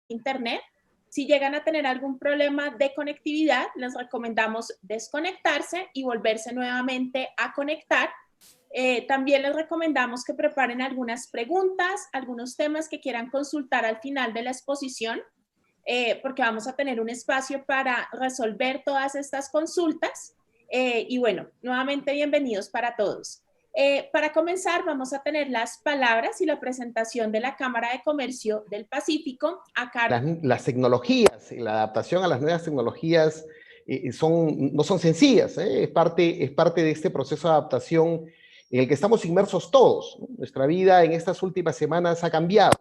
internet. Si llegan a tener algún problema de conectividad, les recomendamos desconectarse y volverse nuevamente a conectar. También les recomendamos que preparen algunas preguntas, algunos temas que quieran consultar al final de la exposición, porque vamos a tener un espacio para resolver todas estas consultas. Y bueno, nuevamente bienvenidos para todos. Para comenzar, vamos a tener las palabras y la presentación de la Cámara de Comercio del Pacífico a cargo. Las tecnologías, la adaptación a las nuevas tecnologías no son sencillas, es parte de este proceso de adaptación en el que estamos inmersos todos, ¿no? Nuestra vida en estas últimas semanas ha cambiado.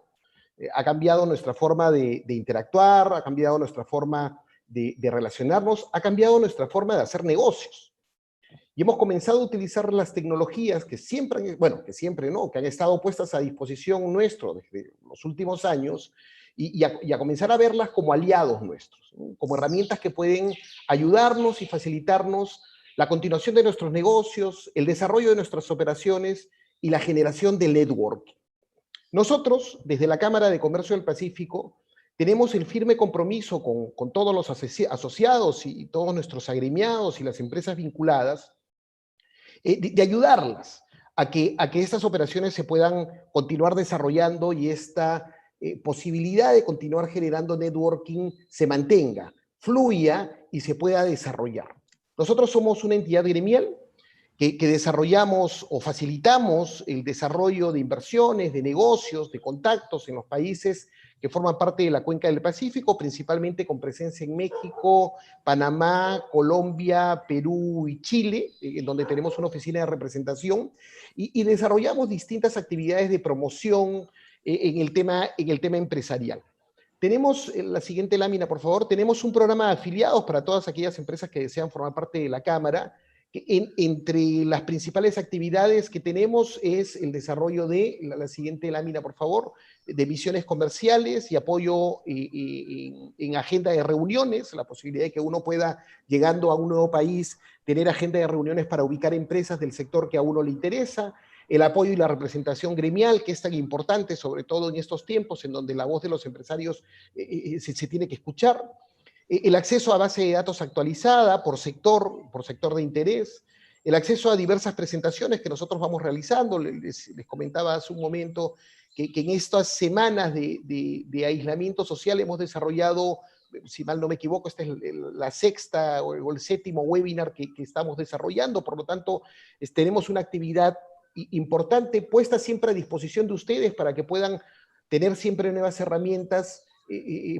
Ha cambiado nuestra forma de interactuar, ha cambiado nuestra forma de relacionarnos, ha cambiado nuestra forma de hacer negocios. Y hemos comenzado a utilizar las tecnologías que siempre, que han estado puestas a disposición nuestro desde los últimos años, y a comenzar a verlas como aliados nuestros, ¿no? Como herramientas que pueden ayudarnos y facilitarnos la continuación de nuestros negocios, el desarrollo de nuestras operaciones y la generación de networking. Nosotros, desde la Cámara de Comercio del Pacífico, tenemos el firme compromiso con todos los asociados y todos nuestros agremiados y las empresas vinculadas de ayudarlas a que estas operaciones se puedan continuar desarrollando y esta posibilidad de continuar generando networking se mantenga, fluya y se pueda desarrollar. Nosotros somos una entidad gremial que desarrollamos o facilitamos el desarrollo de inversiones, de negocios, de contactos en los países que forman parte de la Cuenca del Pacífico, principalmente con presencia en México, Panamá, Colombia, Perú y Chile, en donde tenemos una oficina de representación, y desarrollamos distintas actividades de promoción en el tema empresarial. Tenemos la siguiente lámina, por favor. Tenemos un programa de afiliados para todas aquellas empresas que desean formar parte de la Cámara. Entre las principales actividades que tenemos es el desarrollo de, la siguiente lámina por favor, de misiones comerciales y apoyo en agenda de reuniones, la posibilidad de que uno pueda, llegando a un nuevo país, tener agenda de reuniones para ubicar empresas del sector que a uno le interesa, el apoyo y la representación gremial, que es tan importante, sobre todo en estos tiempos en donde la voz de los empresarios se tiene que escuchar, el acceso a base de datos actualizada por sector de interés, el acceso a diversas presentaciones que nosotros vamos realizando. Les comentaba hace un momento que en estas semanas de aislamiento social hemos desarrollado, si mal no me equivoco, esta es la sexta o el séptimo webinar que estamos desarrollando. Por lo tanto, tenemos una actividad importante puesta siempre a disposición de ustedes para que puedan tener siempre nuevas herramientas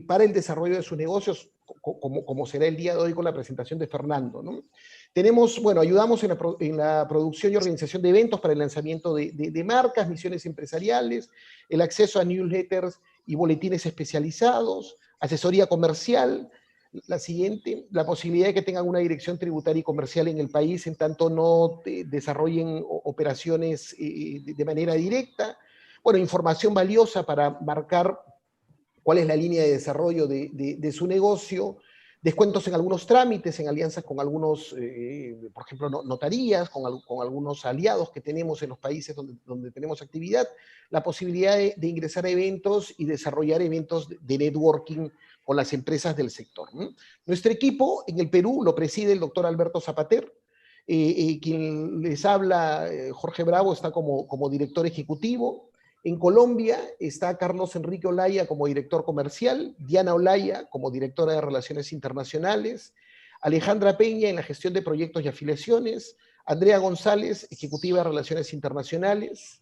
para el desarrollo de sus negocios, como será el día de hoy con la presentación de Fernando, ¿no? Tenemos, bueno, ayudamos en la producción y organización de eventos para el lanzamiento de marcas, misiones empresariales, el acceso a newsletters y boletines especializados, asesoría comercial. La siguiente, la posibilidad de que tengan una dirección tributaria y comercial en el país en tanto no desarrollen operaciones de manera directa. Bueno, información valiosa para marcar cuál es la línea de desarrollo de su negocio, descuentos en algunos trámites, en alianzas con algunos, por ejemplo, notarías, con algunos aliados que tenemos en los países donde tenemos actividad, la posibilidad de ingresar a eventos y desarrollar eventos de networking con las empresas del sector, ¿no? Nuestro equipo en el Perú lo preside el doctor Alberto Zapater, quien les habla, Jorge Bravo, está como director ejecutivo. En Colombia está Carlos Enrique Olaya como director comercial, Diana Olaya como directora de Relaciones Internacionales, Alejandra Peña en la gestión de proyectos y afiliaciones, Andrea González, ejecutiva de Relaciones Internacionales,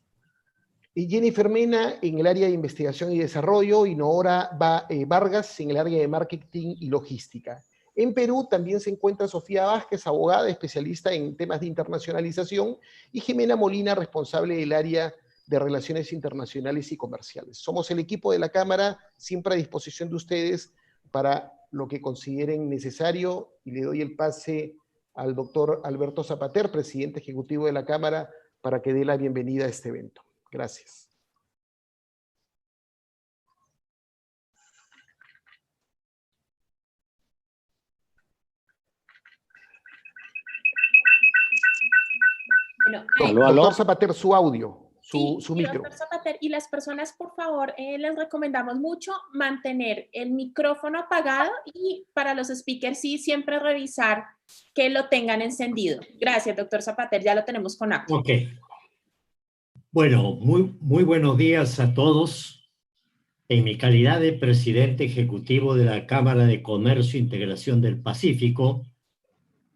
y Jennifer Mena en el área de investigación y desarrollo, y Noora Vargas en el área de marketing y logística. En Perú también se encuentra Sofía Vázquez, abogada especialista en temas de internacionalización, y Jimena Molina, responsable del área de Relaciones Internacionales y Comerciales. Somos el equipo de la Cámara, siempre a disposición de ustedes para lo que consideren necesario, y le doy el pase al doctor Alberto Zapater, presidente ejecutivo de la Cámara, para que dé la bienvenida a este evento. Gracias. Bueno, Doctor Zapater, su audio. su micro. Doctor Zapater, y las personas, por favor, les recomendamos mucho mantener el micrófono apagado y para los speakers sí, siempre revisar que lo tengan encendido. Gracias, doctor Zapater, ya lo tenemos con acto. Ok. Bueno, muy buenos días a todos. En mi calidad de presidente ejecutivo de la Cámara de Comercio e Integración del Pacífico,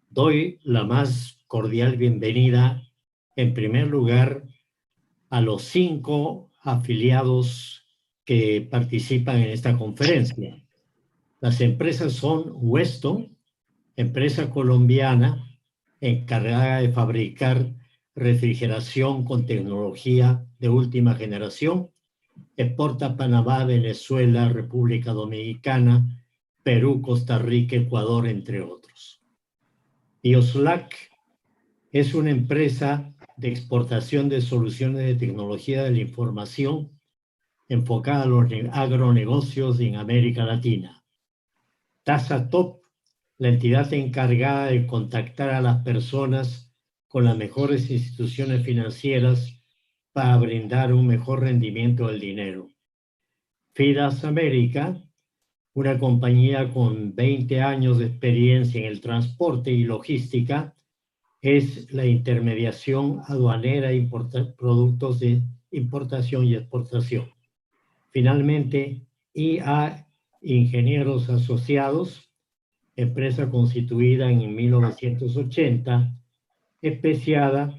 doy la más cordial bienvenida, en primer lugar, a los 5 afiliados que participan en esta conferencia. Las empresas son Weston, empresa colombiana encargada de fabricar refrigeración con tecnología de última generación, exporta a Panamá, Venezuela, República Dominicana, Perú, Costa Rica, Ecuador, entre otros. Bioslac es una empresa de exportación de soluciones de tecnología de la información enfocada a los agronegocios en América Latina. TasaTop, la entidad encargada de contactar a las personas con las mejores instituciones financieras para brindar un mejor rendimiento del dinero. Fidas América, una compañía con 20 años de experiencia en el transporte y logística, es la intermediación aduanera y productos de importación y exportación. Finalmente, IA Ingenieros Asociados, empresa constituida en 1980, especializada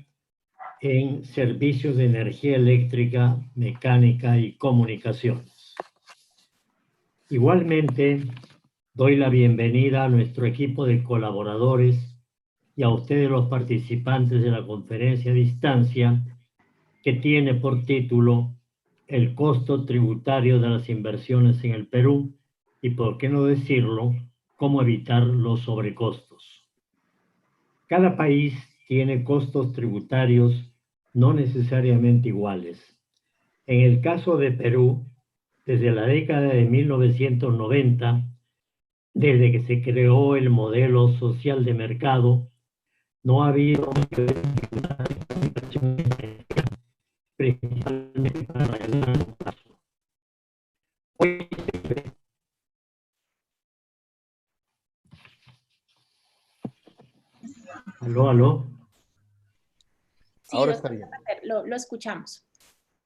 en servicios de energía eléctrica, mecánica y comunicaciones. Igualmente, doy la bienvenida a nuestro equipo de colaboradores y a ustedes los participantes de la conferencia a distancia, que tiene por título El costo tributario de las inversiones en el Perú y, por qué no decirlo, cómo evitar los sobrecostos. Cada país tiene costos tributarios no necesariamente iguales. En el caso de Perú, desde la década de 1990, desde que se creó el modelo social de mercado, no ha habido principalmente para el largo plazo. Hoy Aló. Sí, Ahora está bien. Lo escuchamos.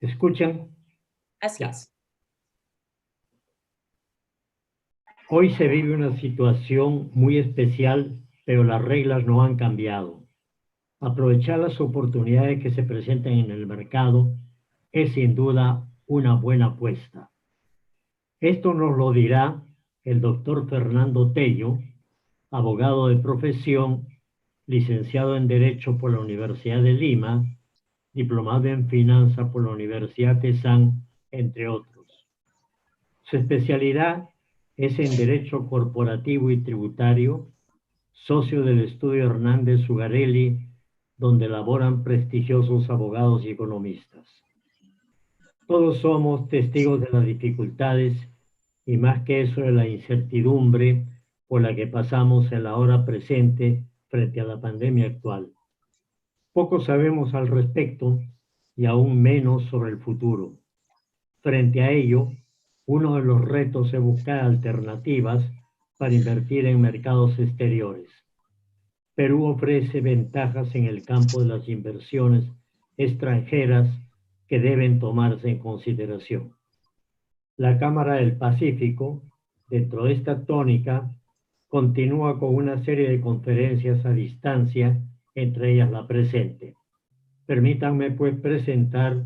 ¿Escuchan? Así Ya. es. Hoy se vive una situación muy especial, pero las reglas no han cambiado. Aprovechar las oportunidades que se presentan en el mercado es sin duda una buena apuesta. Esto nos lo dirá el doctor Fernando Tello, abogado de profesión, licenciado en Derecho por la Universidad de Lima, diplomado en Finanzas por la Universidad de San, entre otros. Su especialidad es en Derecho Corporativo y Tributario, socio del estudio Hernández Ugarelli, donde laboran prestigiosos abogados y economistas. Todos somos testigos de las dificultades y, más que eso, de la incertidumbre por la que pasamos en la hora presente frente a la pandemia actual. Poco sabemos al respecto y aún menos sobre el futuro. Frente a ello, uno de los retos es buscar alternativas para invertir en mercados exteriores. Perú ofrece ventajas en el campo de las inversiones extranjeras que deben tomarse en consideración. La Cámara del Pacífico, dentro de esta tónica, continúa con una serie de conferencias a distancia, entre ellas la presente. Permítanme pues presentar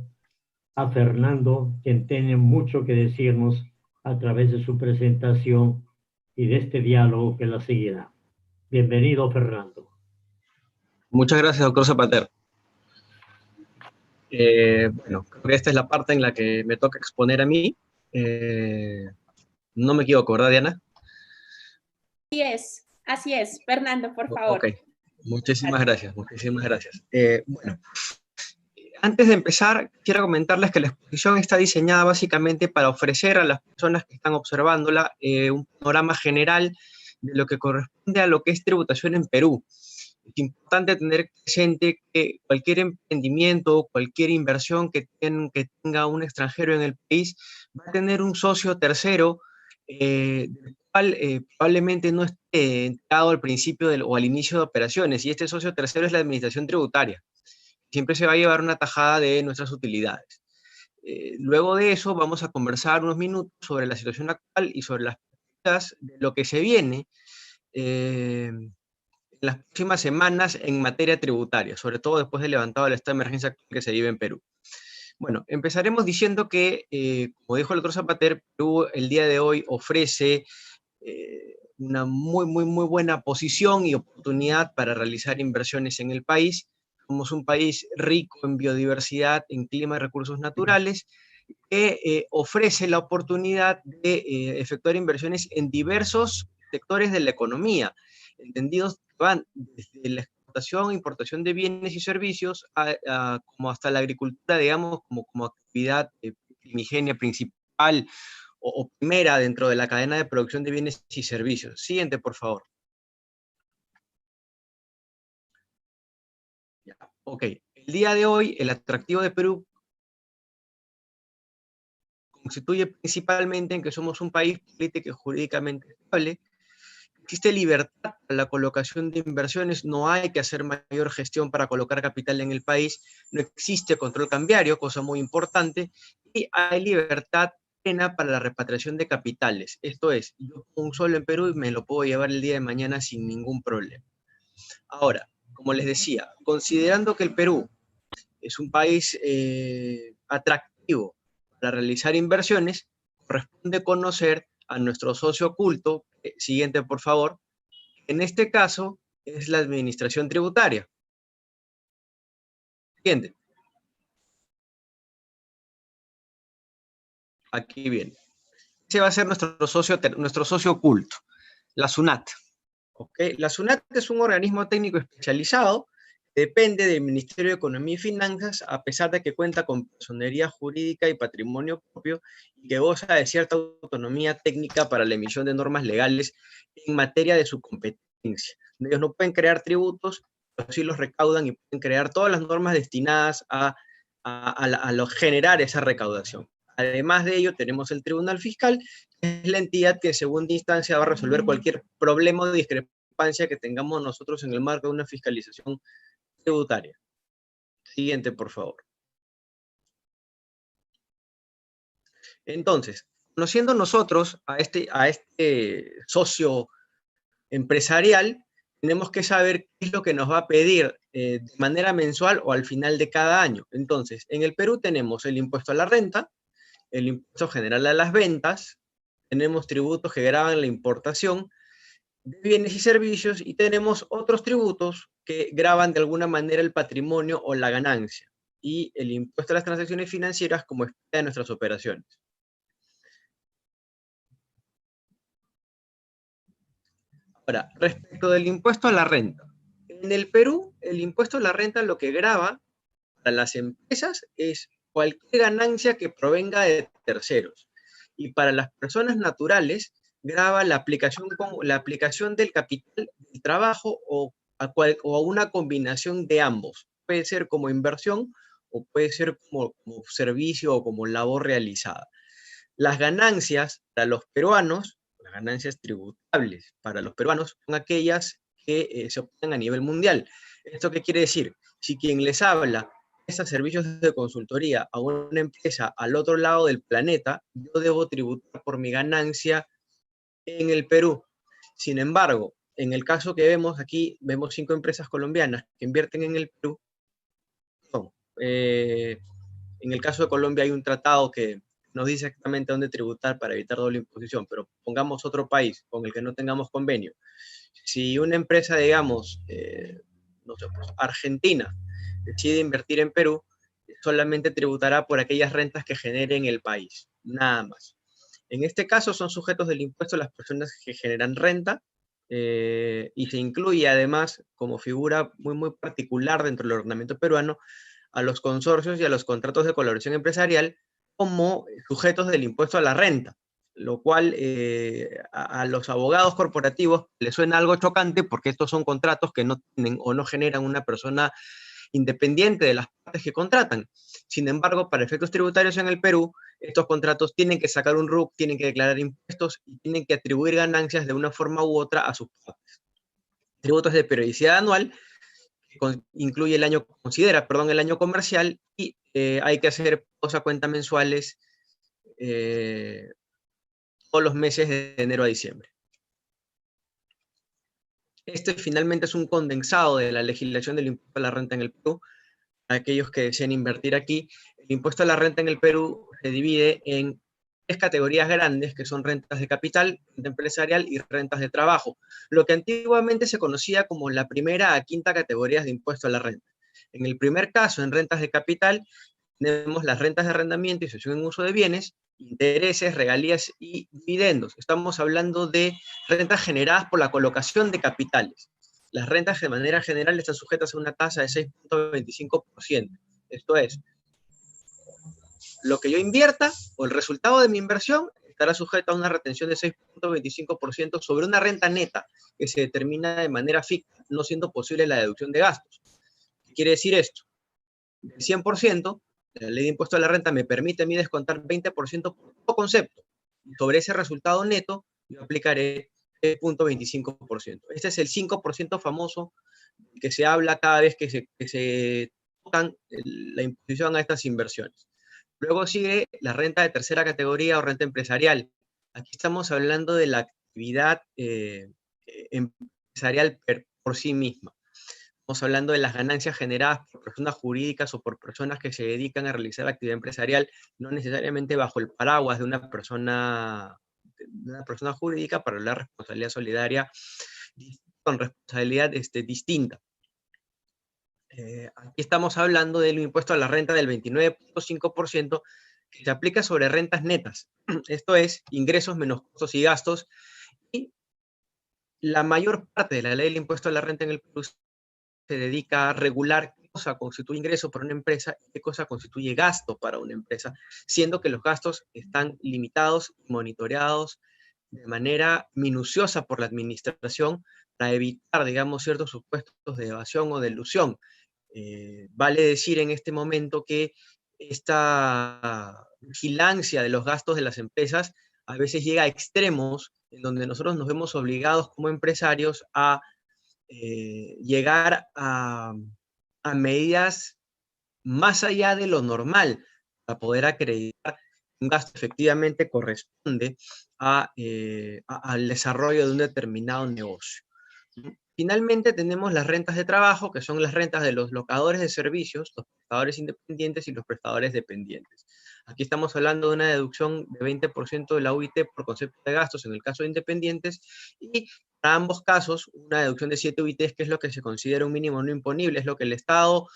a Fernando, quien tiene mucho que decirnos a través de su presentación y de este diálogo que la seguirá. Bienvenido, Fernando. Muchas gracias, doctor Zapater. Bueno, creo que esta es la parte en la que me toca exponer a mí. No me equivoco, ¿verdad, Diana? Así es. Fernando, por favor. Ok, muchísimas gracias. Bueno, antes de empezar, quiero comentarles que la exposición está diseñada básicamente para ofrecer a las personas que están observándola un panorama general de lo que corresponde a lo que es tributación en Perú. Es importante tener presente que cualquier emprendimiento, cualquier inversión que tenga un extranjero en el país va a tener un socio tercero, del cual probablemente no esté entrado al principio o al inicio de operaciones, y este socio tercero es la administración tributaria. Siempre se va a llevar una tajada de nuestras utilidades. Luego de eso vamos a conversar unos minutos sobre la situación actual y sobre las perspectivas de lo que se viene en las próximas semanas en materia tributaria, sobre todo después del levantado del estado de emergencia que se vive en Perú. Bueno, empezaremos diciendo que, como dijo el doctor Zapater, Perú el día de hoy ofrece una muy buena posición y oportunidad para realizar inversiones en el país. Somos un país rico en biodiversidad, en clima y recursos naturales, que ofrece la oportunidad de efectuar inversiones en diversos sectores de la economía, entendidos que van desde la exportación e importación de bienes y servicios como hasta la agricultura, digamos, como actividad primigenia principal o primera dentro de la cadena de producción de bienes y servicios. Siguiente, por favor. Ya, ok. El día de hoy, el atractivo de Perú constituye principalmente en que somos un país político y jurídicamente estable. Existe libertad para la colocación de inversiones, no hay que hacer mayor gestión para colocar capital en el país, no existe control cambiario, cosa muy importante, y hay libertad plena para la repatriación de capitales. Esto es, yo pongo un solo en Perú y me lo puedo llevar el día de mañana sin ningún problema. Ahora, como les decía, considerando que el Perú es un país atractivo para realizar inversiones, corresponde conocer a nuestro socio oculto, siguiente por favor, en este caso es la administración tributaria. Siguiente. Aquí viene. Ese va a ser nuestro socio oculto, la SUNAT. ¿Okay? La SUNAT es un organismo técnico especializado, depende del Ministerio de Economía y Finanzas, a pesar de que cuenta con personería jurídica y patrimonio propio, y que goza de cierta autonomía técnica para la emisión de normas legales en materia de su competencia. Ellos no pueden crear tributos, pero sí los recaudan y pueden crear todas las normas destinadas a generar esa recaudación. Además de ello, tenemos el Tribunal Fiscal, que es la entidad que en segunda instancia va a resolver cualquier problema o discrepancia que tengamos nosotros en el marco de una fiscalización tributaria. Siguiente, por favor. Entonces, conociendo nosotros a este socio empresarial, tenemos que saber qué es lo que nos va a pedir de manera mensual o al final de cada año. Entonces, en el Perú tenemos el impuesto a la renta, el impuesto general a las ventas, tenemos tributos que gravan la importación de bienes y servicios, y tenemos otros tributos que gravan de alguna manera el patrimonio o la ganancia, y el impuesto a las transacciones financieras como especie de nuestras operaciones. Ahora, respecto del impuesto a la renta. En el Perú, el impuesto a la renta lo que grava para las empresas es cualquier ganancia que provenga de terceros. Y para las personas naturales, grava la aplicación del capital del trabajo o a una combinación de ambos. Puede ser como inversión o puede ser como servicio o como labor realizada. Las ganancias para los peruanos, las ganancias tributables para los peruanos, son aquellas que se obtienen a nivel mundial. ¿Esto qué quiere decir? Si quien les habla presta servicios de consultoría a una empresa al otro lado del planeta, yo debo tributar por mi ganancia en el Perú. Sin embargo, en el caso que vemos aquí, vemos 5 empresas colombianas que invierten en el Perú. En el caso de Colombia hay un tratado que nos dice exactamente dónde tributar para evitar doble imposición, pero pongamos otro país con el que no tengamos convenio. Si una empresa, digamos, no sé, pues, Argentina, decide invertir en Perú, solamente tributará por aquellas rentas que genere en el país, nada más. En este caso son sujetos del impuesto las personas que generan renta, y se incluye además como figura muy particular dentro del ordenamiento peruano a los consorcios y a los contratos de colaboración empresarial como sujetos del impuesto a la renta. lo cual a los abogados corporativos les suena algo chocante porque estos son contratos que no tienen o no generan una persona independiente de las partes que contratan. Sin embargo, para efectos tributarios en el Perú, estos contratos tienen que sacar un RUC, tienen que declarar impuestos y tienen que atribuir ganancias de una forma u otra a sus partes. Tributos de periodicidad anual, que incluye el año, considera, perdón, el año comercial, y hay que hacer pagos a cuenta mensuales todos los meses de enero a diciembre. Este finalmente es un condensado de la legislación del impuesto a la renta en el Perú. Para aquellos que deseen invertir aquí, el impuesto a la renta en el Perú se divide en 3 categorías grandes, que son rentas de capital, renta empresarial y rentas de trabajo, lo que antiguamente se conocía como la primera a quinta categorías de impuesto a la renta. En el primer caso, en rentas de capital, tenemos las rentas de arrendamiento y cesión en uso de bienes, intereses, regalías y dividendos. Estamos hablando de rentas generadas por la colocación de capitales. Las rentas de manera general están sujetas a una tasa de 6.25%. Esto es, lo que yo invierta o el resultado de mi inversión estará sujeto a una retención de 6.25% sobre una renta neta que se determina de manera fija, no siendo posible la deducción de gastos. ¿Qué quiere decir esto? El 100%, la ley de impuesto a la renta me permite a mí descontar 20% por todo concepto. Y sobre ese resultado neto, yo aplicaré 6.25%. Este es el 5% famoso que se habla cada vez que se tocan la imposición a estas inversiones. Luego sigue la renta de tercera categoría o renta empresarial. Aquí estamos hablando de la actividad empresarial por sí misma. Estamos hablando de las ganancias generadas por personas jurídicas o por personas que se dedican a realizar la actividad empresarial, no necesariamente bajo el paraguas de una persona jurídica para la responsabilidad solidaria con responsabilidad distinta. Aquí estamos hablando del impuesto a la renta del 29.5% que se aplica sobre rentas netas. Esto es, ingresos menos costos y gastos. Y la mayor parte de la ley del impuesto a la renta en el Perú se dedica a regular qué cosa constituye ingreso para una empresa y qué cosa constituye gasto para una empresa, siendo que los gastos están limitados y monitoreados de manera minuciosa por la administración para evitar, digamos, ciertos supuestos de evasión o de elusión. Vale decir en este momento que esta vigilancia de los gastos de las empresas a veces llega a extremos en donde nosotros nos vemos obligados como empresarios a llegar a medidas más allá de lo normal para poder acreditar que un gasto efectivamente corresponde al desarrollo de un determinado negocio. Finalmente tenemos las rentas de trabajo, que son las rentas de los locadores de servicios, los prestadores independientes y los prestadores dependientes. Aquí estamos hablando de una deducción de 20% de la UIT por concepto de gastos en el caso de independientes, y para ambos casos una deducción de 7 UITs, que es lo que se considera un mínimo no imponible, es lo que el Estado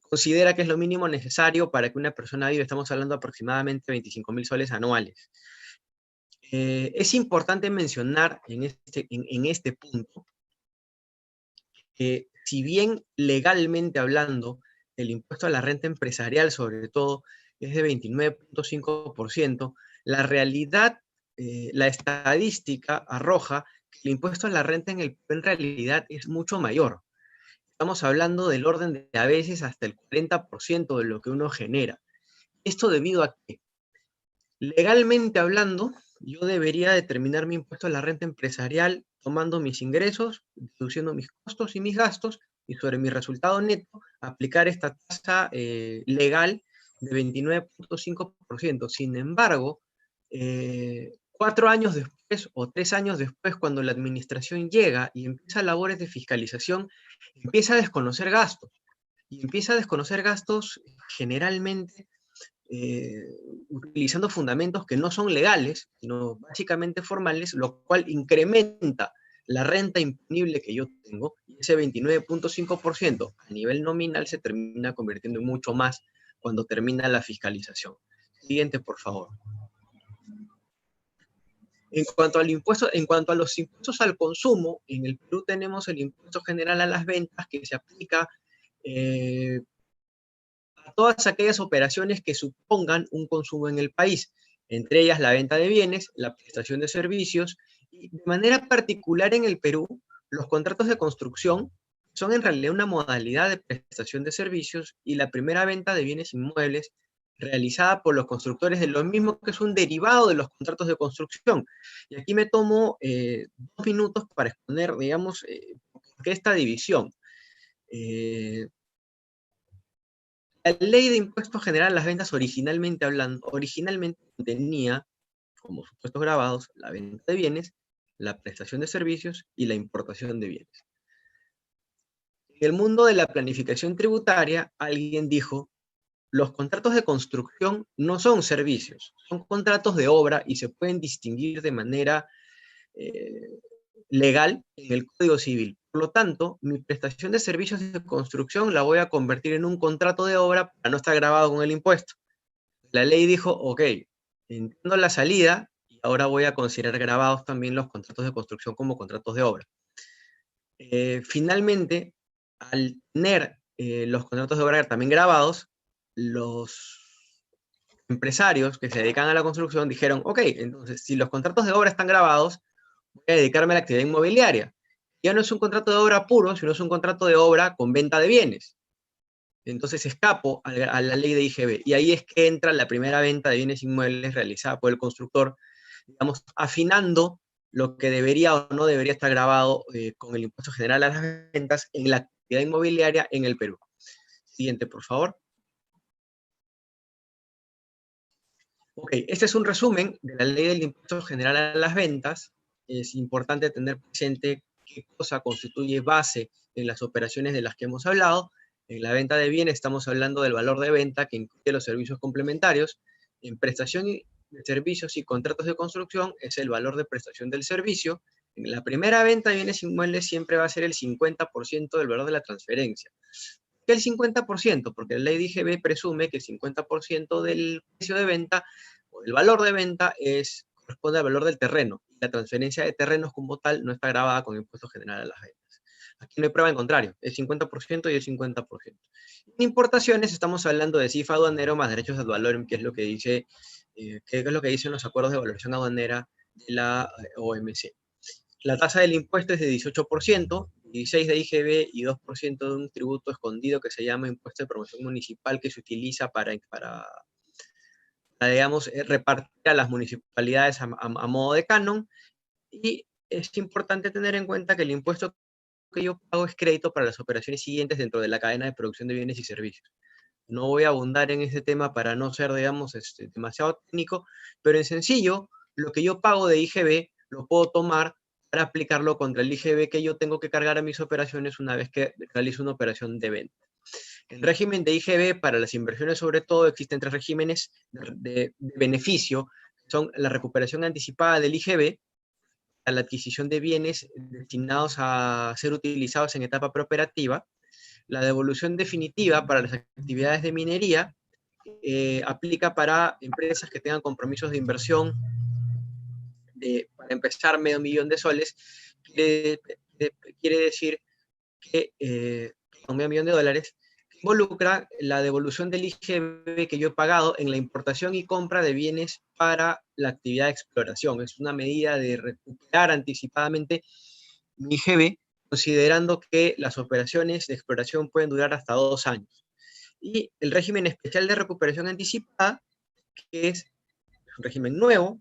considera que es lo mínimo necesario para que una persona viva. Estamos hablando de aproximadamente 25.000 soles anuales. Es importante mencionar en este punto que si bien legalmente hablando, el impuesto a la renta empresarial sobre todo es de 29.5%, la realidad, la estadística arroja que el impuesto a la renta en realidad es mucho mayor. Estamos hablando del orden de a veces hasta el 40% de lo que uno genera. Esto debido a que, legalmente hablando, yo debería determinar mi impuesto a la renta empresarial tomando mis ingresos, deduciendo mis costos y mis gastos, y sobre mi resultado neto aplicar esta tasa legal de 29.5%. Sin embargo, 4 años después o 3 años después, cuando la administración llega y empieza labores de fiscalización, empieza a desconocer gastos. Y empieza a desconocer gastos generalmente utilizando fundamentos que no son legales, sino básicamente formales, lo cual incrementa la renta imponible que yo tengo, y ese 29.5% a nivel nominal se termina convirtiendo en mucho más cuando termina la fiscalización. Siguiente, por favor. En cuanto a los impuestos al consumo, en el Perú tenemos el impuesto general a las ventas que se aplica a todas aquellas operaciones que supongan un consumo en el país. entre ellas la venta de bienes, la prestación de servicios, y de manera particular en el Perú, los contratos de construcción son en realidad una modalidad de prestación de servicios y la primera venta de bienes inmuebles realizada por los constructores de lo mismo que es un derivado de los contratos de construcción. Y aquí me tomo 2 minutos para exponer, digamos, por qué esta división. La ley de impuesto general a las ventas originalmente tenía como supuestos grabados la venta de bienes, la prestación de servicios y la importación de bienes. En el mundo de la planificación tributaria, alguien dijo, los contratos de construcción no son servicios, son contratos de obra y se pueden distinguir de manera legal en el Código Civil. Por lo tanto, mi prestación de servicios de construcción la voy a convertir en un contrato de obra para no estar grabado con el impuesto. La ley dijo, ok, entiendo la salida y ahora voy a considerar grabados también los contratos de construcción como contratos de obra. Finalmente, al tener los contratos de obra también grabados, los empresarios que se dedican a la construcción dijeron, ok, entonces si los contratos de obra están grabados, voy a dedicarme a la actividad inmobiliaria. Ya no es un contrato de obra puro, sino es un contrato de obra con venta de bienes. Entonces escapo a la ley de IGB. Y ahí es que entra la primera venta de bienes inmuebles realizada por el constructor, digamos, afinando lo que debería o no debería estar grabado con el impuesto general a las ventas en la actividad inmobiliaria en el Perú. Siguiente, por favor. Ok, este es un resumen de la ley del impuesto general a las ventas. Es importante tener presente qué cosa constituye base en las operaciones de las que hemos hablado. En la venta de bienes estamos hablando del valor de venta que incluye los servicios complementarios. En prestación de servicios y contratos de construcción es el valor de prestación del servicio. En la primera venta de bienes inmuebles siempre va a ser el 50% del valor de la transferencia. ¿Por qué el 50%? Porque la ley de IGB presume que el 50% del precio de venta o del valor de venta corresponde al valor del terreno. La transferencia de terrenos como tal no está grabada con impuesto general a las ventas. Aquí no hay prueba en contrario, es 50% y el 50%. En importaciones estamos hablando de CIF aduanero más derechos ad valorem, que es lo que dice, dicen los acuerdos de valoración aduanera de la OMC. La tasa del impuesto es de 18%, 16% de IGB y 2% de un tributo escondido que se llama impuesto de promoción municipal, que se utiliza para digamos, repartir a las municipalidades a modo de canon. Y es importante tener en cuenta que el impuesto que yo pago es crédito para las operaciones siguientes dentro de la cadena de producción de bienes y servicios. No voy a abundar en este tema para no ser, digamos, demasiado técnico, pero en sencillo, lo que yo pago de IGB lo puedo tomar para aplicarlo contra el IGB que yo tengo que cargar a mis operaciones una vez que realizo una operación de venta. El régimen de IGB para las inversiones sobre todo existen 3 regímenes de beneficio, son la recuperación anticipada del IGB, a la adquisición de bienes destinados a ser utilizados en etapa preoperativa, la devolución definitiva para las actividades de minería, aplica para empresas que tengan compromisos de inversión para empezar $500,000 quiere decir que $1.000.000 involucra la devolución del IGB que yo he pagado en la importación y compra de bienes para la actividad de exploración. Es una medida de recuperar anticipadamente mi IGB, considerando que las operaciones de exploración pueden durar hasta 2 años. Y el régimen especial de recuperación anticipada, que es un régimen nuevo,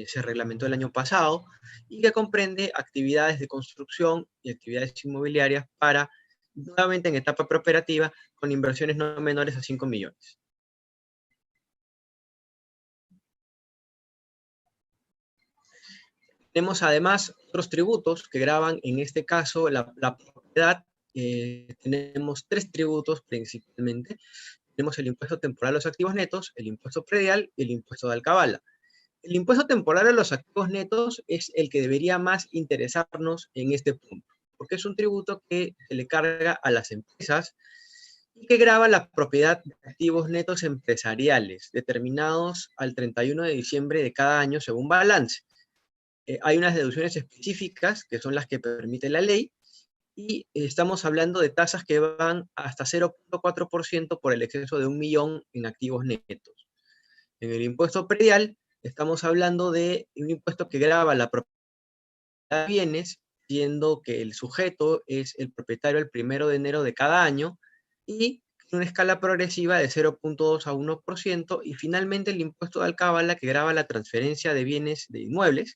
se reglamentó el año pasado, y que comprende actividades de construcción y actividades inmobiliarias para, nuevamente en etapa preoperativa, con inversiones no menores a 5 millones. Tenemos además otros tributos que graban, en este caso, la propiedad. Tenemos 3 tributos principalmente. Tenemos el impuesto temporal a los activos netos, el impuesto predial y el impuesto de alcabala. El impuesto temporal a los activos netos es el que debería más interesarnos en este punto, porque es un tributo que se le carga a las empresas y que grava la propiedad de activos netos empresariales, determinados al 31 de diciembre de cada año según balance. Hay unas deducciones específicas, que son las que permite la ley, y estamos hablando de tasas que van hasta 0.4% por el exceso de 1 millón en activos netos. En el impuesto predial estamos hablando de un impuesto que grava la propiedad de bienes, siendo que el sujeto es el propietario el 1 de enero de cada año, y una escala progresiva de 0,2 a 1%, y finalmente el impuesto de alcabala que grava la transferencia de bienes de inmuebles,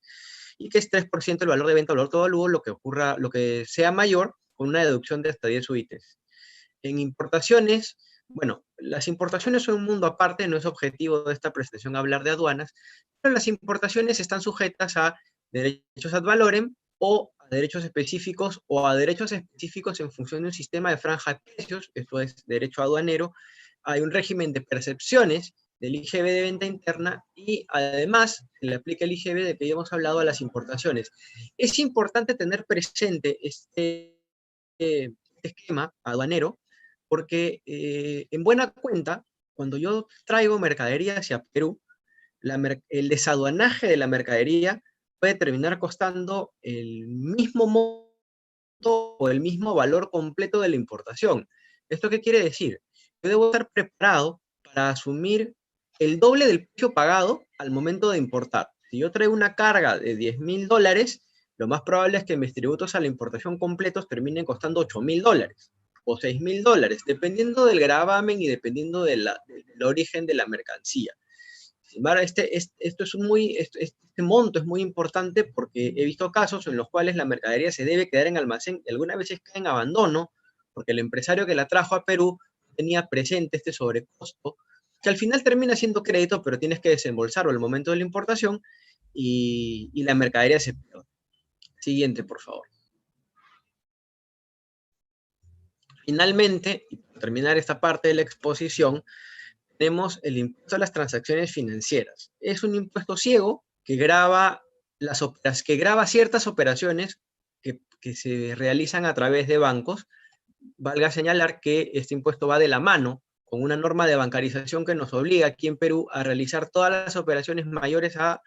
y que es 3% el valor de venta, valor todo valor, lo que sea mayor, con una deducción de hasta 10 UITs. En importaciones, bueno, las importaciones son un mundo aparte, no es objetivo de esta presentación hablar de aduanas, pero las importaciones están sujetas a derechos ad valorem o a derechos específicos en función de un sistema de franja de precios, esto es derecho aduanero. Hay un régimen de percepciones del IGB de venta interna y además se le aplica el IGB de que ya hemos hablado a las importaciones. Es importante tener presente este esquema aduanero porque en buena cuenta, cuando yo traigo mercadería hacia Perú, el desaduanaje de la mercadería puede terminar costando el mismo monto o el mismo valor completo de la importación. ¿Esto qué quiere decir? Yo debo estar preparado para asumir el doble del precio pagado al momento de importar. Si yo traigo una carga de $10,000, lo más probable es que mis tributos a la importación completos terminen costando $8,000 o $6,000, dependiendo del gravamen y dependiendo del origen de la mercancía. Sin embargo, este monto es muy importante porque he visto casos en los cuales la mercadería se debe quedar en almacén y algunas veces cae en abandono porque el empresario que la trajo a Perú tenía presente este sobrecosto, que al final termina siendo crédito, pero tienes que desembolsarlo al momento de la importación y la mercadería se pierde. Siguiente, por favor. Finalmente, y para terminar esta parte de la exposición, tenemos el impuesto a las transacciones financieras. Es un impuesto ciego que grava ciertas operaciones que se realizan a través de bancos. Valga señalar que este impuesto va de la mano con una norma de bancarización que nos obliga aquí en Perú a realizar todas las operaciones mayores a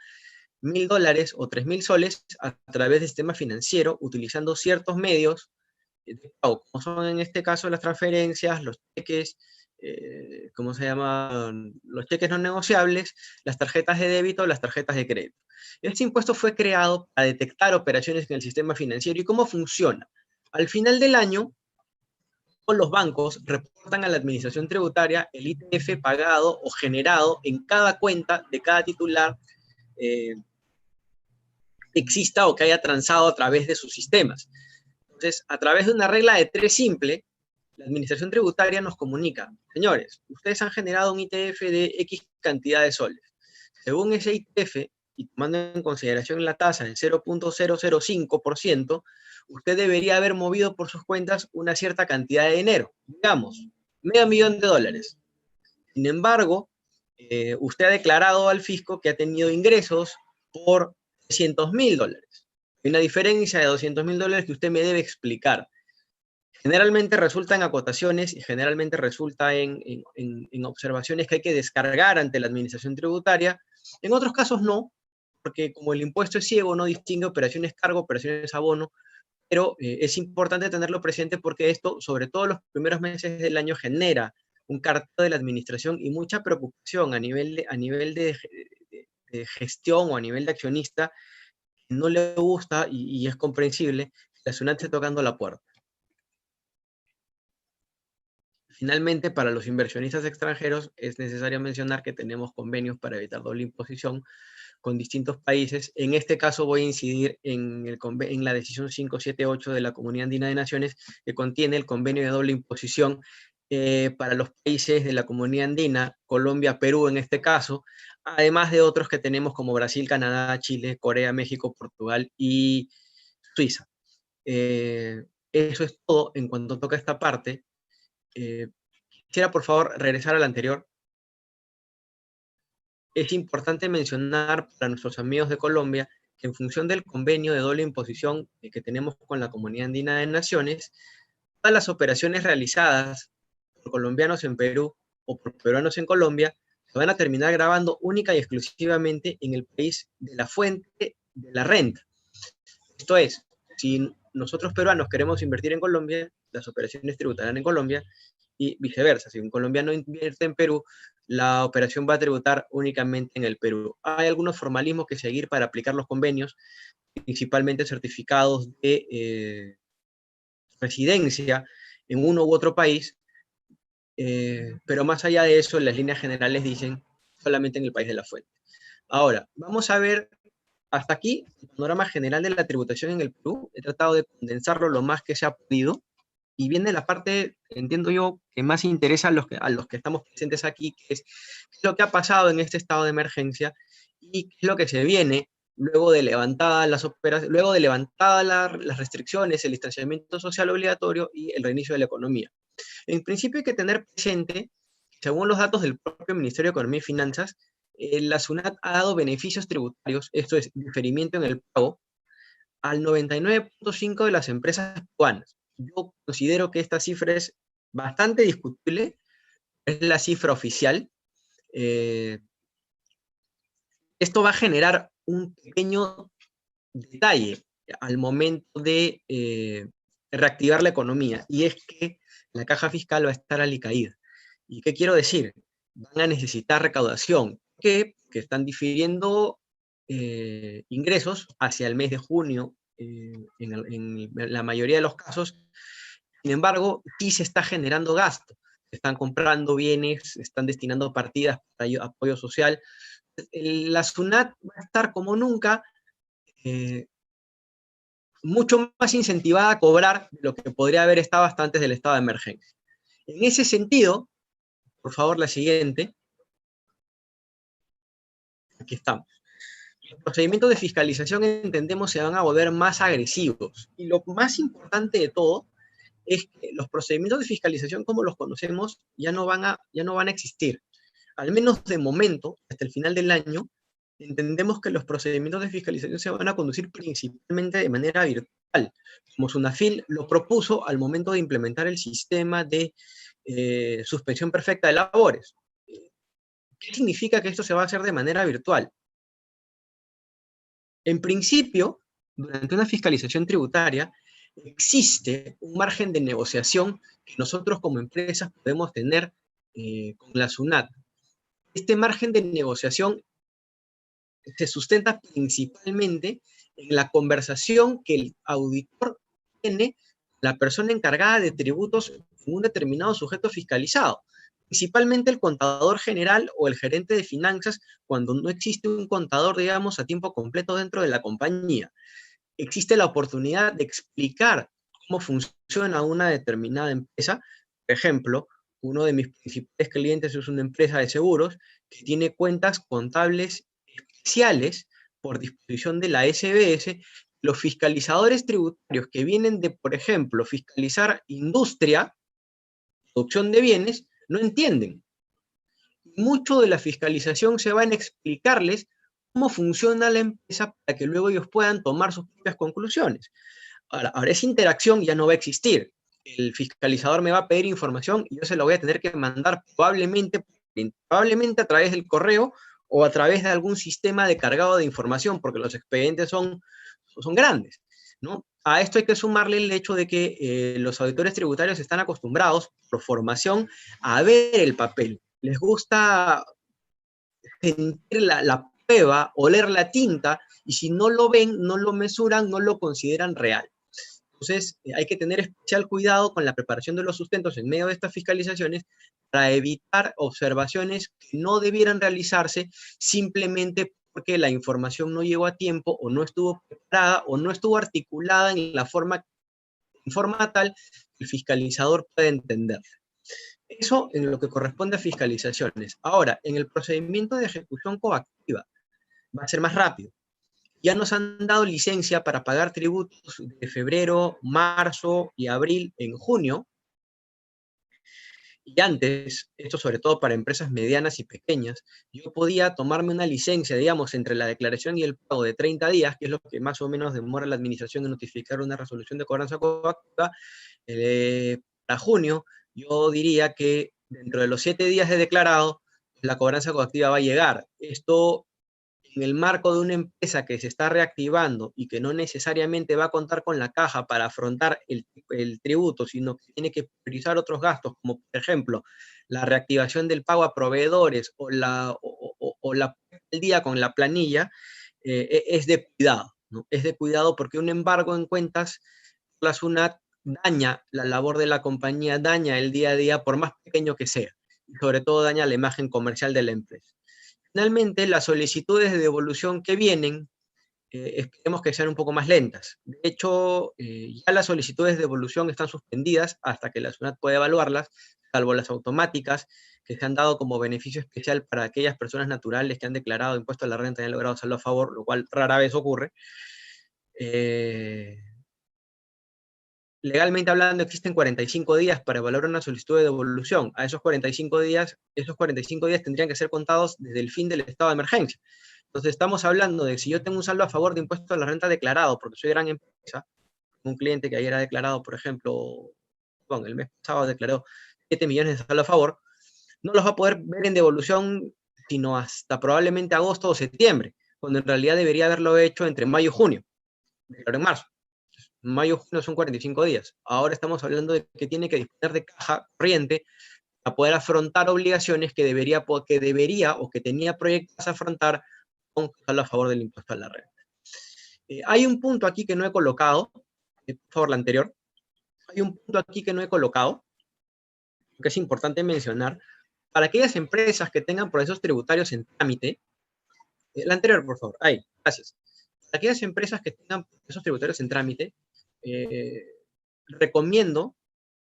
$1,000 o 3,000 soles a través del sistema financiero, utilizando ciertos medios de pago, como son en este caso las transferencias, los cheques, ¿cómo se llaman? Los cheques no negociables, las tarjetas de débito, las tarjetas de crédito. Este impuesto fue creado para detectar operaciones en el sistema financiero. ¿Y cómo funciona? Al final del año, todos los bancos reportan a la administración tributaria el ITF pagado o generado en cada cuenta de cada titular exista o que haya transado a través de sus sistemas. Entonces, a través de una regla de 3 simple, la administración tributaria nos comunica: señores, ustedes han generado un ITF de X cantidad de soles. Según ese ITF, y tomando en consideración la tasa del 0,005%, usted debería haber movido por sus cuentas una cierta cantidad de dinero, digamos, $500,000. Sin embargo, usted ha declarado al fisco que ha tenido ingresos por $300,000. Hay una diferencia de $200,000 que usted me debe explicar. Generalmente resulta en acotaciones y generalmente resulta en observaciones que hay que descargar ante la administración tributaria. En otros casos no, porque como el impuesto es ciego, no distingue operaciones cargo, operaciones abono, pero es importante tenerlo presente porque esto, sobre todo los primeros meses del año, genera un carteo de la administración y mucha preocupación a nivel de gestión o a nivel de accionista. No le gusta, y es comprensible, la SUNAT esté tocando la puerta. Finalmente, para los inversionistas extranjeros, es necesario mencionar que tenemos convenios para evitar doble imposición con distintos países. En este caso voy a incidir en la decisión 578 de la Comunidad Andina de Naciones, que contiene el convenio de doble imposición para los países de la Comunidad Andina, Colombia, Perú en este caso, además de otros que tenemos como Brasil, Canadá, Chile, Corea, México, Portugal y Suiza. Eso es todo en cuanto toca esta parte. Quisiera por favor regresar al anterior. Es importante mencionar para nuestros amigos de Colombia que en función del convenio de doble imposición que tenemos con la Comunidad Andina de Naciones, todas las operaciones realizadas por colombianos en Perú o por peruanos en Colombia se van a terminar grabando única y exclusivamente en el país de la fuente de la renta. Esto es, si nosotros peruanos queremos invertir en Colombia, las operaciones tributarán en Colombia, y viceversa. Si un colombiano invierte en Perú, la operación va a tributar únicamente en el Perú. Hay algunos formalismos que seguir para aplicar los convenios, principalmente certificados de residencia en uno u otro país, pero más allá de eso, las líneas generales dicen solamente en el país de la fuente. Ahora, vamos a ver hasta aquí el panorama general de la tributación en el Perú. He tratado de condensarlo lo más que se ha podido, y viene la parte, entiendo yo, que más interesa a los que estamos presentes aquí, que es qué es lo que ha pasado en este estado de emergencia y qué es lo que se viene luego de levantadas las operaciones, luego de levantadas las restricciones, el distanciamiento social obligatorio y el reinicio de la economía. En principio hay que tener presente, según los datos del propio Ministerio de Economía y Finanzas, la SUNAT ha dado beneficios tributarios, esto es, diferimiento en el pago, al 99.5% de las empresas peruanas. Yo considero que esta cifra es bastante discutible, es la cifra oficial. Esto va a generar un pequeño detalle al momento de reactivar la economía, y es que la caja fiscal va a estar alicaída. ¿Y qué quiero decir? Van a necesitar recaudación, que están difiriendo ingresos hacia el mes de junio, en la mayoría de los casos. Sin embargo, sí se está generando gasto. Se están comprando bienes, se están destinando partidas para apoyo social. La SUNAT va a estar como nunca mucho más incentivada a cobrar de lo que podría haber estado hasta antes del estado de emergencia. En ese sentido, por favor, la siguiente. Aquí estamos. Los procedimientos de fiscalización, entendemos, se van a volver más agresivos. Y lo más importante de todo es que los procedimientos de fiscalización como los conocemos ya no van a existir. Al menos de momento, hasta el final del año, entendemos que los procedimientos de fiscalización se van a conducir principalmente de manera virtual, como SUNAFIL lo propuso al momento de implementar el sistema de suspensión perfecta de labores. ¿Qué significa que esto se va a hacer de manera virtual? En principio, durante una fiscalización tributaria, existe un margen de negociación que nosotros como empresas podemos tener con la SUNAT. Este margen de negociación se sustenta principalmente en la conversación que el auditor tiene con la persona encargada de tributos en un determinado sujeto fiscalizado, principalmente el contador general o el gerente de finanzas, cuando no existe un contador, digamos, a tiempo completo dentro de la compañía. Existe la oportunidad de explicar cómo funciona una determinada empresa. Por ejemplo, uno de mis principales clientes es una empresa de seguros que tiene cuentas contables especiales por disposición de la SBS. Los fiscalizadores tributarios que vienen de, por ejemplo, fiscalizar industria, producción de bienes, no entienden. Mucho de la fiscalización se va en explicarles cómo funciona la empresa para que luego ellos puedan tomar sus propias conclusiones. Ahora, esa interacción ya no va a existir. El fiscalizador me va a pedir información y yo se la voy a tener que mandar probablemente a través del correo o a través de algún sistema de cargado de información, porque los expedientes son grandes, ¿no? A esto hay que sumarle el hecho de que los auditores tributarios están acostumbrados, por formación, a ver el papel. Les gusta sentir la prueba, oler la tinta, y si no lo ven, no lo mesuran, no lo consideran real. Entonces, hay que tener especial cuidado con la preparación de los sustentos en medio de estas fiscalizaciones para evitar observaciones que no debieran realizarse simplemente porque la información no llegó a tiempo o no estuvo preparada o no estuvo articulada en forma tal que el fiscalizador pueda entender. Eso en lo que corresponde a fiscalizaciones. Ahora, en el procedimiento de ejecución coactiva va a ser más rápido. Ya nos han dado licencia para pagar tributos de febrero, marzo y abril en junio. Y antes, esto sobre todo para empresas medianas y pequeñas, yo podía tomarme una licencia, digamos, entre la declaración y el pago de 30 días, que es lo que más o menos demora la administración en notificar una resolución de cobranza coactiva. Para junio, yo diría que dentro de los 7 días de declarado, la cobranza coactiva va a llegar. Esto en el marco de una empresa que se está reactivando y que no necesariamente va a contar con la caja para afrontar el tributo, sino que tiene que priorizar otros gastos, como por ejemplo la reactivación del pago a proveedores o el día con la planilla, es de cuidado, ¿no? Es de cuidado porque un embargo en cuentas, la SUNAT daña la labor de la compañía, daña el día a día, por más pequeño que sea, y sobre todo daña la imagen comercial de la empresa. Finalmente, las solicitudes de devolución que vienen, esperemos que sean un poco más lentas. De hecho, ya las solicitudes de devolución están suspendidas hasta que la SUNAT pueda evaluarlas, salvo las automáticas, que se han dado como beneficio especial para aquellas personas naturales que han declarado impuesto a la renta y han logrado saldo a favor, lo cual rara vez ocurre. Legalmente hablando, existen 45 días para evaluar una solicitud de devolución. A esos 45 días tendrían que ser contados desde el fin del estado de emergencia. Entonces, estamos hablando de si yo tengo un saldo a favor de impuesto a la renta declarado, porque soy gran empresa, un cliente que ayer ha declarado, por ejemplo, el mes pasado declaró 7 millones de saldo a favor, no los va a poder ver en devolución sino hasta probablemente agosto o septiembre, cuando en realidad debería haberlo hecho entre mayo y junio, declaró en marzo. Mayo, junio son 45 días. Ahora estamos hablando de que tiene que disponer de caja corriente para poder afrontar obligaciones que debería o que tenía proyectadas afrontar con saldo a favor del impuesto a la renta. Hay un punto aquí que no he colocado, por favor, la anterior. Hay un punto aquí que no he colocado, que es importante mencionar, para aquellas empresas que tengan procesos tributarios en trámite. La anterior, por favor. Ahí, gracias. Para aquellas empresas que tengan procesos tributarios en trámite, recomiendo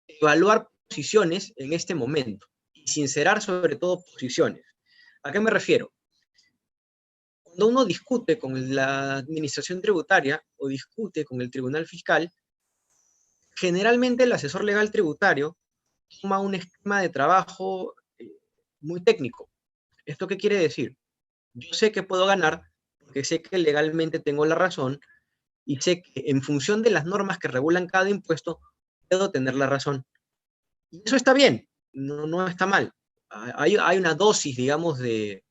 evaluar posiciones en este momento y sincerar sobre todo posiciones. ¿A qué me refiero? Cuando uno discute con la administración tributaria o discute con el tribunal fiscal, generalmente el asesor legal tributario toma un esquema de trabajo muy técnico. ¿Esto qué quiere decir? Yo sé que puedo ganar porque sé que legalmente tengo la razón y sé que en función de las normas que regulan cada impuesto, puedo tener la razón. Y eso está bien, no está mal. Hay una dosis, digamos, de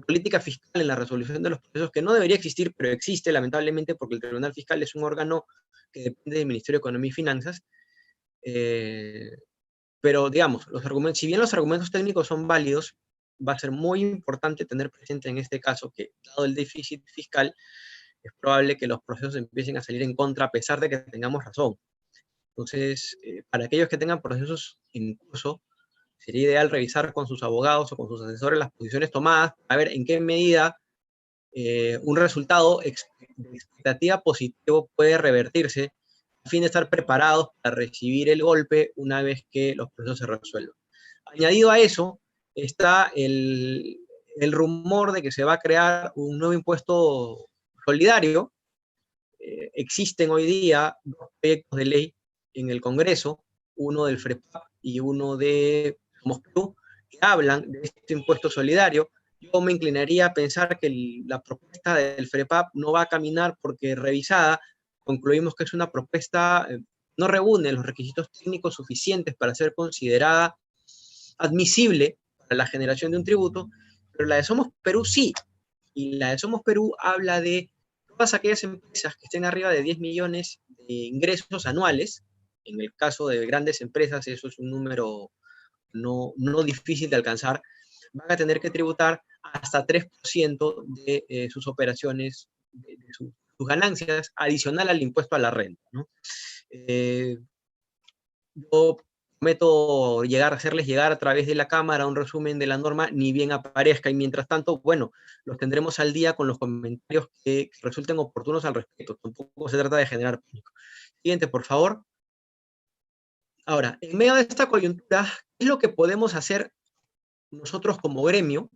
política fiscal en la resolución de los procesos que no debería existir, pero existe lamentablemente porque el Tribunal Fiscal es un órgano que depende del Ministerio de Economía y Finanzas. Pero, digamos, si bien los argumentos técnicos son válidos, va a ser muy importante tener presente en este caso que, dado el déficit fiscal, es probable que los procesos empiecen a salir en contra a pesar de que tengamos razón. Entonces, para aquellos que tengan procesos en curso, sería ideal revisar con sus abogados o con sus asesores las posiciones tomadas, a ver en qué medida un resultado de expectativa positivo puede revertirse a fin de estar preparados para recibir el golpe una vez que los procesos se resuelvan. Añadido a eso, está el rumor de que se va a crear un nuevo impuesto solidario. Existen hoy día dos proyectos de ley en el Congreso, uno del FREPAP y uno de Somos Perú, que hablan de este impuesto solidario. Yo me inclinaría a pensar que la propuesta del FREPAP no va a caminar porque revisada, concluimos que es una propuesta, no reúne los requisitos técnicos suficientes para ser considerada admisible para la generación de un tributo, pero la de Somos Perú sí. Y la de Somos Perú habla de todas aquellas empresas que estén arriba de 10 millones de ingresos anuales. En el caso de grandes empresas, eso es un número no difícil de alcanzar, van a tener que tributar hasta 3% de sus operaciones, de sus ganancias, adicional al impuesto a la renta, ¿no? Yo prometo hacerles llegar a través de la Cámara un resumen de la norma, ni bien aparezca, y mientras tanto, bueno, los tendremos al día con los comentarios que resulten oportunos al respecto. Tampoco se trata de generar pánico. Siguiente, por favor. Ahora, en medio de esta coyuntura, ¿qué es lo que podemos hacer nosotros como gremio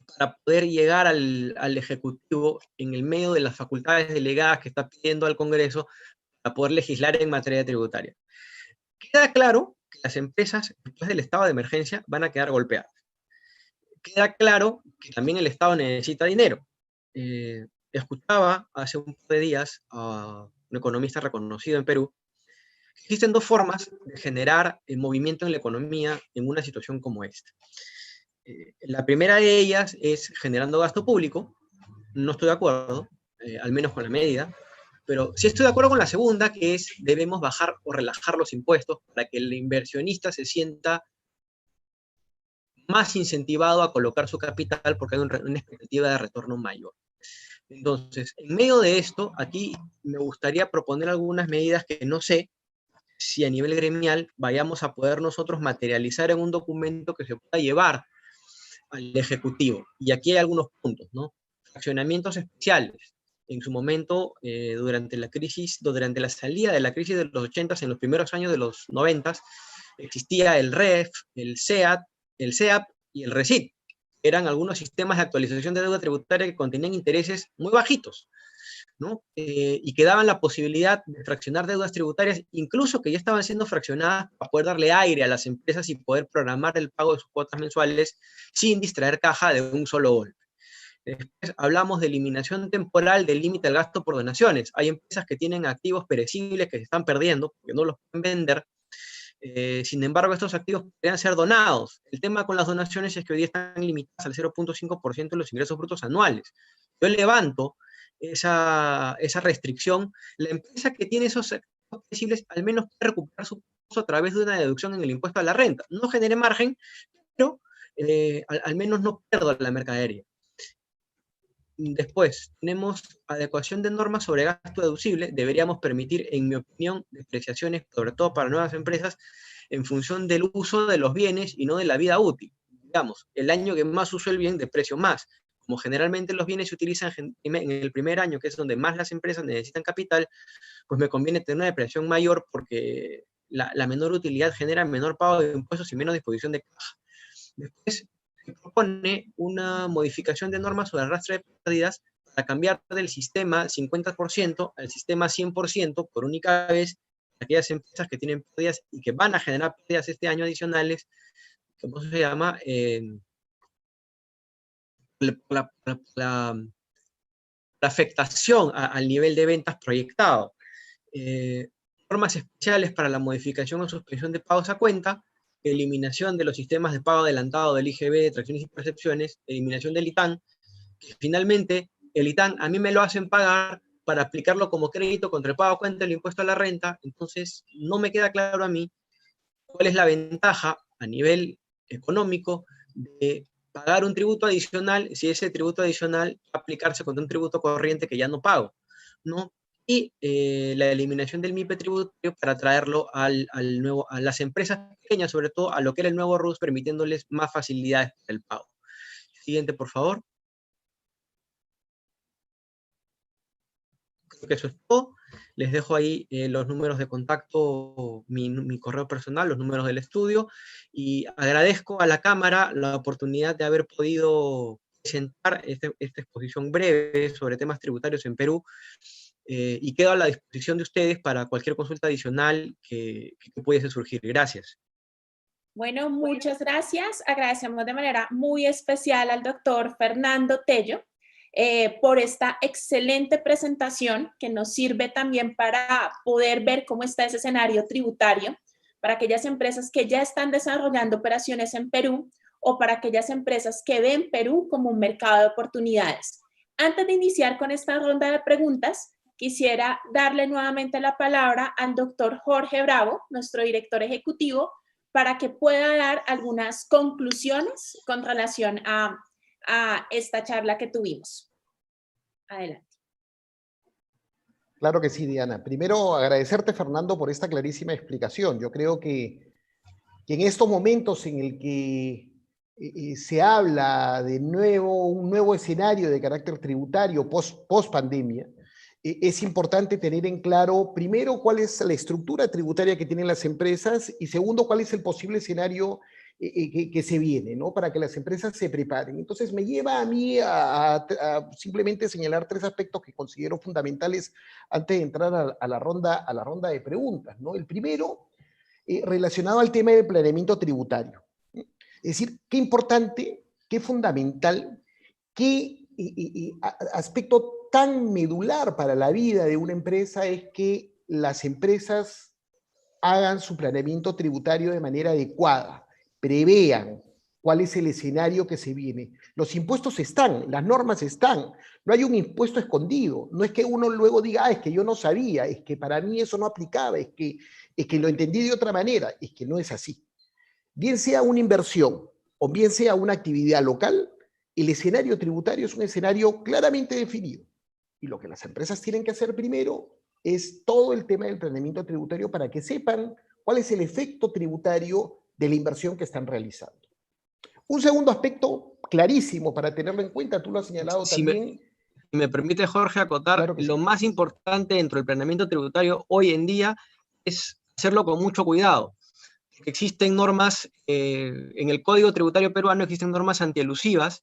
para poder llegar al Ejecutivo en el medio de las facultades delegadas que está pidiendo al Congreso para poder legislar en materia tributaria? Queda claro que las empresas, después del estado de emergencia, van a quedar golpeadas. Queda claro que también el Estado necesita dinero. Escuchaba hace un par de días a un economista reconocido en Perú. Existen dos formas de generar movimiento en la economía en una situación como esta. La primera de ellas es generando gasto público. No estoy de acuerdo, al menos con la medida, pero sí estoy de acuerdo con la segunda, que es debemos bajar o relajar los impuestos para que el inversionista se sienta más incentivado a colocar su capital porque hay una expectativa de retorno mayor. Entonces, en medio de esto, aquí me gustaría proponer algunas medidas que no sé si a nivel gremial vayamos a poder nosotros materializar en un documento que se pueda llevar al Ejecutivo. Y aquí hay algunos puntos, ¿no? Fraccionamientos especiales. En su momento, durante la salida de la crisis de los 80, en los primeros años de los 90, existía el REF, el CEAP y el RECIT. Eran algunos sistemas de actualización de deuda tributaria que contenían intereses muy bajitos, ¿no? Y que daban la posibilidad de fraccionar deudas tributarias, incluso que ya estaban siendo fraccionadas para poder darle aire a las empresas y poder programar el pago de sus cuotas mensuales sin distraer caja de un solo golpe. Después hablamos de eliminación temporal del límite al gasto por donaciones. Hay empresas que tienen activos perecibles que se están perdiendo porque no los pueden vender. Sin embargo, estos activos podrían ser donados. El tema con las donaciones es que hoy día están limitadas al 0.5% de los ingresos brutos anuales. Yo levanto esa restricción. La empresa que tiene esos activos perecibles al menos puede recuperar su costo a través de una deducción en el impuesto a la renta. No genere margen, pero al menos no pierdo la mercadería. Después, tenemos adecuación de normas sobre gasto deducible. Deberíamos permitir, en mi opinión, depreciaciones, sobre todo para nuevas empresas, en función del uso de los bienes y no de la vida útil. Digamos, el año que más uso el bien, deprecio más. Como generalmente los bienes se utilizan en el primer año, que es donde más las empresas necesitan capital, pues me conviene tener una depreciación mayor porque la menor utilidad genera menor pago de impuestos y menos disposición de caja. Después, se propone una modificación de normas sobre arrastre de pérdidas para cambiar del sistema 50% al sistema 100% por única vez aquellas empresas que tienen pérdidas y que van a generar pérdidas este año adicionales, ¿cómo se llama? La afectación al nivel de ventas proyectado. Normas especiales para la modificación o suspensión de pagos a cuenta, eliminación de los sistemas de pago adelantado del IGB, de tracciones y percepciones, eliminación del ITAN, que finalmente el ITAN a mí me lo hacen pagar para aplicarlo como crédito contra el pago a cuenta del impuesto a la renta. Entonces no me queda claro a mí cuál es la ventaja a nivel económico de pagar un tributo adicional si ese tributo adicional va a aplicarse contra un tributo corriente que ya no pago, ¿no? Y la eliminación del MIPE tributario para traerlo a las empresas pequeñas, sobre todo a lo que era el nuevo RUS, permitiéndoles más facilidades para el pago. Siguiente, por favor. Creo que eso es todo. Les dejo ahí los números de contacto, mi correo personal, los números del estudio, y agradezco a la Cámara la oportunidad de haber podido presentar esta exposición breve sobre temas tributarios en Perú, y quedo a la disposición de ustedes para cualquier consulta adicional que pudiese surgir. Gracias. Bueno, muchas gracias. Agradecemos de manera muy especial al doctor Fernando Tello por esta excelente presentación que nos sirve también para poder ver cómo está ese escenario tributario para aquellas empresas que ya están desarrollando operaciones en Perú o para aquellas empresas que ven Perú como un mercado de oportunidades. Antes de iniciar con esta ronda de preguntas, quisiera darle nuevamente la palabra al doctor Jorge Bravo, nuestro director ejecutivo, para que pueda dar algunas conclusiones con relación a esta charla que tuvimos. Adelante. Claro que sí, Diana. Primero, agradecerte, Fernando, por esta clarísima explicación. Yo creo que en estos momentos en el que se habla de un nuevo escenario de carácter tributario post pandemia, es importante tener en claro, primero, cuál es la estructura tributaria que tienen las empresas y segundo, cuál es el posible escenario que se viene, ¿no? Para que las empresas se preparen. Entonces, me lleva a mí a simplemente señalar tres aspectos que considero fundamentales antes de entrar a la ronda de preguntas, ¿no? El primero, relacionado al tema del planeamiento tributario. Es decir, qué importante, qué fundamental, qué aspecto tan medular para la vida de una empresa es que las empresas hagan su planeamiento tributario de manera adecuada, prevean cuál es el escenario que se viene. Los impuestos están, las normas están, no hay un impuesto escondido, no es que uno luego diga, es que yo no sabía, es que para mí eso no aplicaba, es que lo entendí de otra manera, es que no es así. Bien sea una inversión o bien sea una actividad local, el escenario tributario es un escenario claramente definido. Y lo que las empresas tienen que hacer primero es todo el tema del planeamiento tributario para que sepan cuál es el efecto tributario de la inversión que están realizando. Un segundo aspecto clarísimo para tenerlo en cuenta, tú lo has señalado también. Si me permite, Jorge, acotar, Claro que lo sí. más importante dentro del planeamiento tributario hoy en día es hacerlo con mucho cuidado. Existen normas, en el Código Tributario peruano existen normas antielusivas.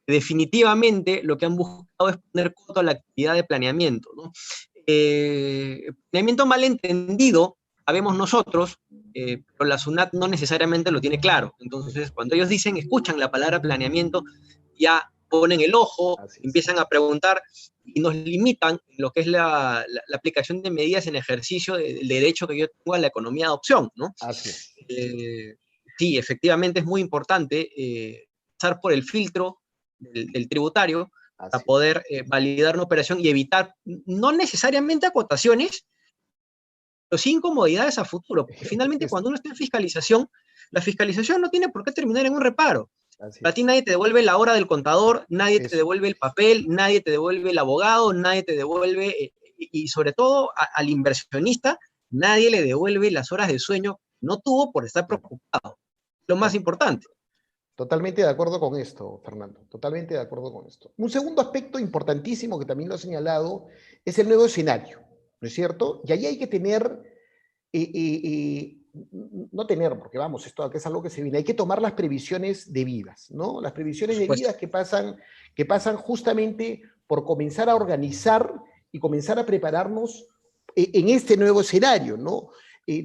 Definitivamente lo que han buscado es poner coto a la actividad de planeamiento, ¿no? Planeamiento malentendido, sabemos nosotros, pero la SUNAT no necesariamente lo tiene claro. Entonces, cuando ellos dicen, escuchan la palabra planeamiento, ya ponen el ojo, empiezan a preguntar y nos limitan en lo que es la aplicación de medidas en ejercicio del derecho que yo tengo a la economía de adopción, ¿no? Así es. Sí, efectivamente es muy importante pasar por el filtro del tributario para poder validar una operación y evitar, no necesariamente acotaciones, pero sí incomodidades a futuro. Porque finalmente cuando uno está en fiscalización, la fiscalización no tiene por qué terminar en un reparo. A ti nadie te devuelve la hora del contador, nadie te devuelve el papel, nadie te devuelve el abogado, nadie te devuelve, y sobre todo al inversionista, nadie le devuelve las horas de sueño que no tuvo por estar preocupado. Lo más importante. Totalmente de acuerdo con esto, Fernando, totalmente de acuerdo con esto. Un segundo aspecto importantísimo que también lo he señalado es el nuevo escenario, ¿no es cierto? Y ahí hay que tener, no tener, porque vamos, esto es algo que se viene, hay que tomar las previsiones debidas, ¿no? Las previsiones debidas que pasan justamente por comenzar a organizar y comenzar a prepararnos en este nuevo escenario, ¿no?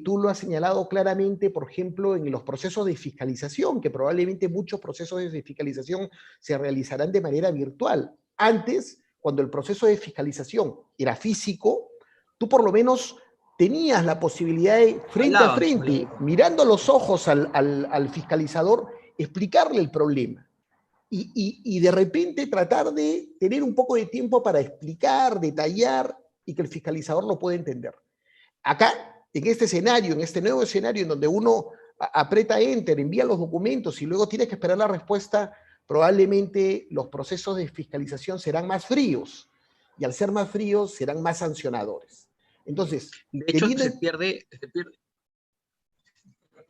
Tú lo has señalado claramente, por ejemplo, en los procesos de fiscalización, que probablemente muchos procesos de fiscalización se realizarán de manera virtual. Antes, cuando el proceso de fiscalización era físico, tú por lo menos tenías la posibilidad de, frente a frente, mirando a los ojos al fiscalizador, explicarle el problema. Y de repente tratar de tener un poco de tiempo para explicar, detallar, y que el fiscalizador lo pueda entender. Acá, en este escenario, en este nuevo escenario en donde uno aprieta Enter, envía los documentos y luego tiene que esperar la respuesta, probablemente los procesos de fiscalización serán más fríos. Y al ser más fríos, serán más sancionadores. Entonces, de hecho, se pierde.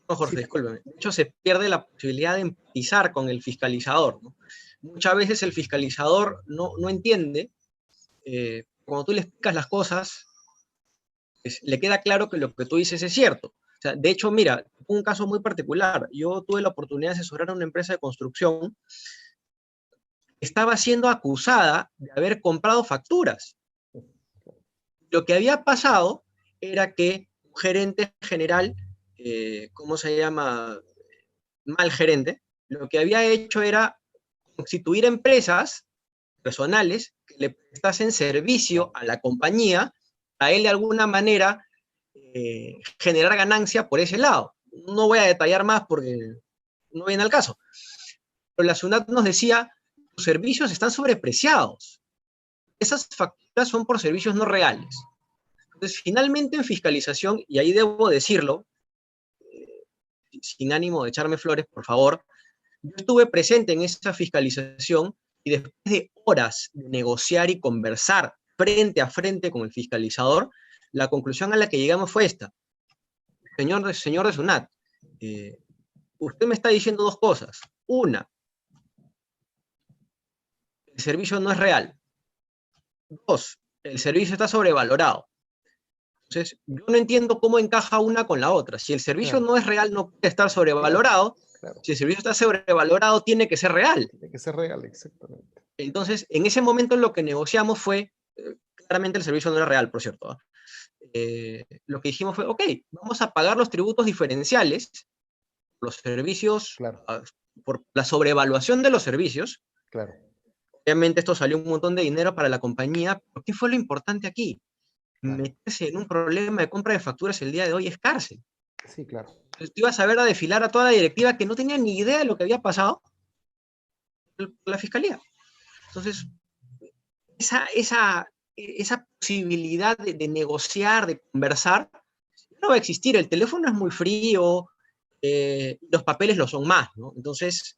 No, Jorge, sí. Discúlpeme. De hecho, se pierde la posibilidad de empatizar con el fiscalizador, ¿no? Muchas veces el fiscalizador no entiende, cuando tú le explicas las cosas, le queda claro que lo que tú dices es cierto. O sea, de hecho, mira, un caso muy particular. Yo tuve la oportunidad de asesorar a una empresa de construcción que estaba siendo acusada de haber comprado facturas. Lo que había pasado era que un gerente general, ¿cómo se llama? Mal gerente, lo que había hecho era constituir empresas personales que le prestasen servicio a la compañía, a él de alguna manera generar ganancia por ese lado. No voy a detallar más porque no viene al caso. Pero la SUNAT nos decía, los servicios están sobrepreciados. Esas facturas son por servicios no reales. Entonces, finalmente en fiscalización, y ahí debo decirlo, sin ánimo de echarme flores, por favor, yo estuve presente en esa fiscalización y después de horas de negociar y conversar frente a frente con el fiscalizador, la conclusión a la que llegamos fue esta. Señor de SUNAT, usted me está diciendo dos cosas. Una, el servicio no es real. Dos, el servicio está sobrevalorado. Entonces, yo no entiendo cómo encaja una con la otra. Si el servicio no es real, no puede estar sobrevalorado. Claro. Si el servicio está sobrevalorado, tiene que ser real. Tiene que ser real, exactamente. Entonces, en ese momento lo que negociamos fue, claramente el servicio no era real, por cierto. Lo que dijimos fue, ok, vamos a pagar los tributos diferenciales, los servicios, claro, por la sobrevaluación de los servicios. Claro. Obviamente esto salió un montón de dinero para la compañía, pero ¿qué fue lo importante aquí? Claro. Meterse en un problema de compra de facturas el día de hoy es cárcel. Sí, claro. Tú ibas a ver a desfilar a toda la directiva que no tenía ni idea de lo que había pasado por la fiscalía. Entonces, esa posibilidad de negociar, de conversar, no va a existir. El teléfono es muy frío, los papeles lo son más, ¿no? Entonces,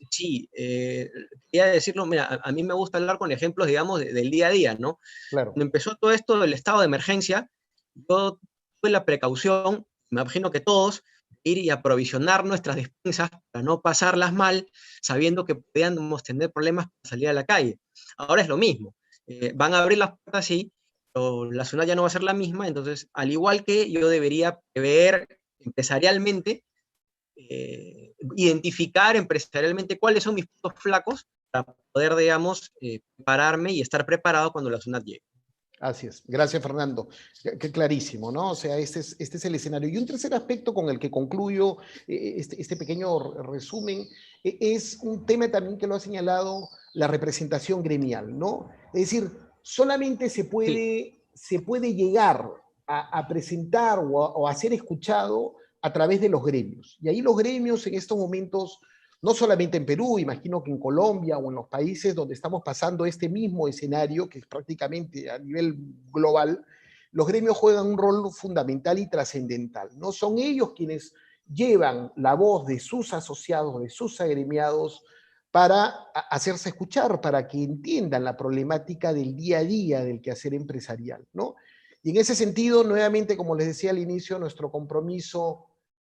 sí, quería decirlo, mira, a mí me gusta hablar con ejemplos, digamos, del día a día, ¿no? Claro. Cuando empezó todo esto del estado de emergencia, yo tuve la precaución, me imagino que todos, de ir y aprovisionar nuestras despensas para no pasarlas mal, sabiendo que podíamos tener problemas para salir a la calle. Ahora es lo mismo. Van a abrir las puertas, sí, pero la zona ya no va a ser la misma, entonces, al igual que yo debería prever empresarialmente, identificar empresarialmente cuáles son mis puntos flacos para poder, digamos, prepararme y estar preparado cuando la SUNAT llegue. Así es. Gracias, Fernando. Qué clarísimo, ¿no? O sea, este es el escenario. Y un tercer aspecto con el que concluyo este pequeño resumen es un tema también que lo ha señalado la representación gremial, ¿no? Es decir, solamente se puede llegar a presentar o a ser escuchado a través de los gremios. Y ahí los gremios en estos momentos, no solamente en Perú, imagino que en Colombia o en los países donde estamos pasando este mismo escenario, que es prácticamente a nivel global, los gremios juegan un rol fundamental y trascendental, ¿no? Son ellos quienes llevan la voz de sus asociados, de sus agremiados, para hacerse escuchar, para que entiendan la problemática del día a día del quehacer empresarial, ¿no? Y en ese sentido, nuevamente, como les decía al inicio, nuestro compromiso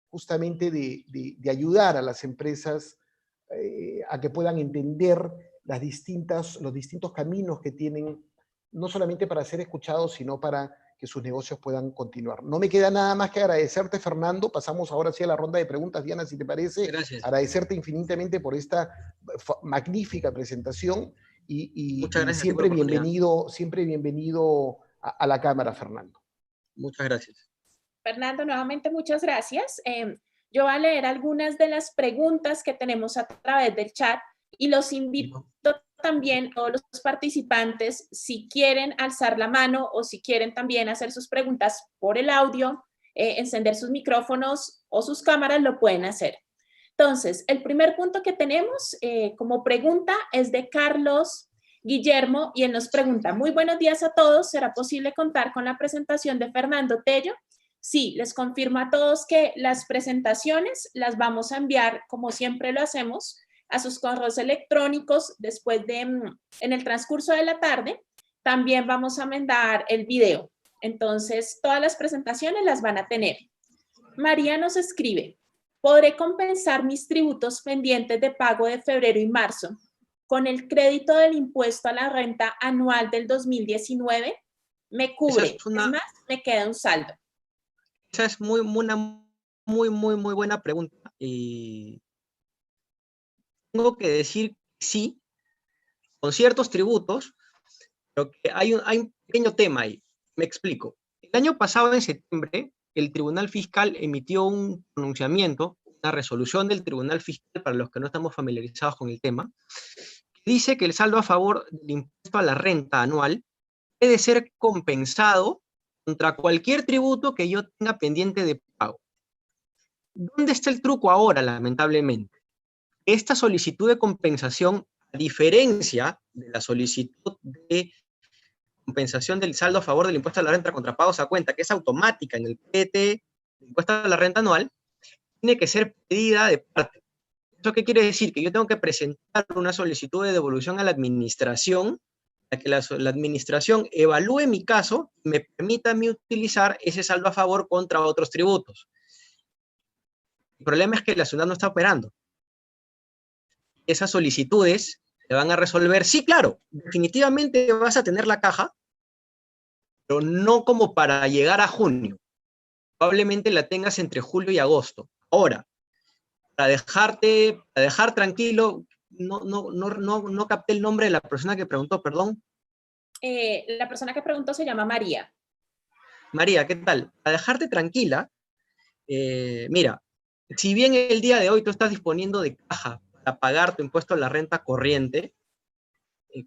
justamente de ayudar a las empresas a que puedan entender los distintos caminos que tienen, no solamente para ser escuchados, sino para que sus negocios puedan continuar. No me queda nada más que agradecerte, Fernando. Pasamos ahora sí a la ronda de preguntas, Diana, si te parece. Gracias. Agradecerte infinitamente por esta magnífica presentación y siempre bienvenido a la cámara, Fernando. Muchas gracias. Fernando, nuevamente muchas gracias. Yo voy a leer algunas de las preguntas que tenemos a través del chat y los invito también a todos los participantes, si quieren alzar la mano o si quieren también hacer sus preguntas por el audio, encender sus micrófonos o sus cámaras, lo pueden hacer. Entonces, el primer punto que tenemos como pregunta es de Carlos Guillermo y él nos pregunta: muy buenos días a todos, ¿será posible contar con la presentación de Fernando Tello? Sí, les confirmo a todos que las presentaciones las vamos a enviar, como siempre lo hacemos, a sus correos electrónicos después en el transcurso de la tarde. También vamos a mandar el video. Entonces, todas las presentaciones las van a tener. María nos escribe: ¿podré compensar mis tributos pendientes de pago de febrero y marzo con el crédito del impuesto a la renta anual del 2019? Me cubre, es más, me queda un saldo. Esa es una muy buena pregunta. Y tengo que decir sí, con ciertos tributos, pero que hay un pequeño tema ahí. Me explico. El año pasado, en septiembre, el Tribunal Fiscal emitió un pronunciamiento, una resolución del Tribunal Fiscal, para los que no estamos familiarizados con el tema, que dice que el saldo a favor del impuesto a la renta anual puede ser compensado contra cualquier tributo que yo tenga pendiente de pago. ¿Dónde está el truco ahora, lamentablemente? Esta solicitud de compensación, a diferencia de la solicitud de compensación del saldo a favor del impuesto a la renta contra pagos a cuenta, que es automática en el PET del impuesto a la renta anual, tiene que ser pedida de parte. ¿Eso qué quiere decir? Que yo tengo que presentar una solicitud de devolución a la administración, para que la administración evalúe mi caso y me permita a mí utilizar ese saldo a favor contra otros tributos. El problema es que la SUNAT no está operando. Esas solicitudes se van a resolver. Sí, claro, definitivamente vas a tener la caja, pero no como para llegar a junio. Probablemente la tengas entre julio y agosto. Ahora, para dejar tranquilo, no capté el nombre de la persona que preguntó, perdón. La persona que preguntó se llama María. María, ¿qué tal? Para dejarte tranquila, mira, si bien el día de hoy tú estás disponiendo de caja para pagar tu impuesto a la renta corriente,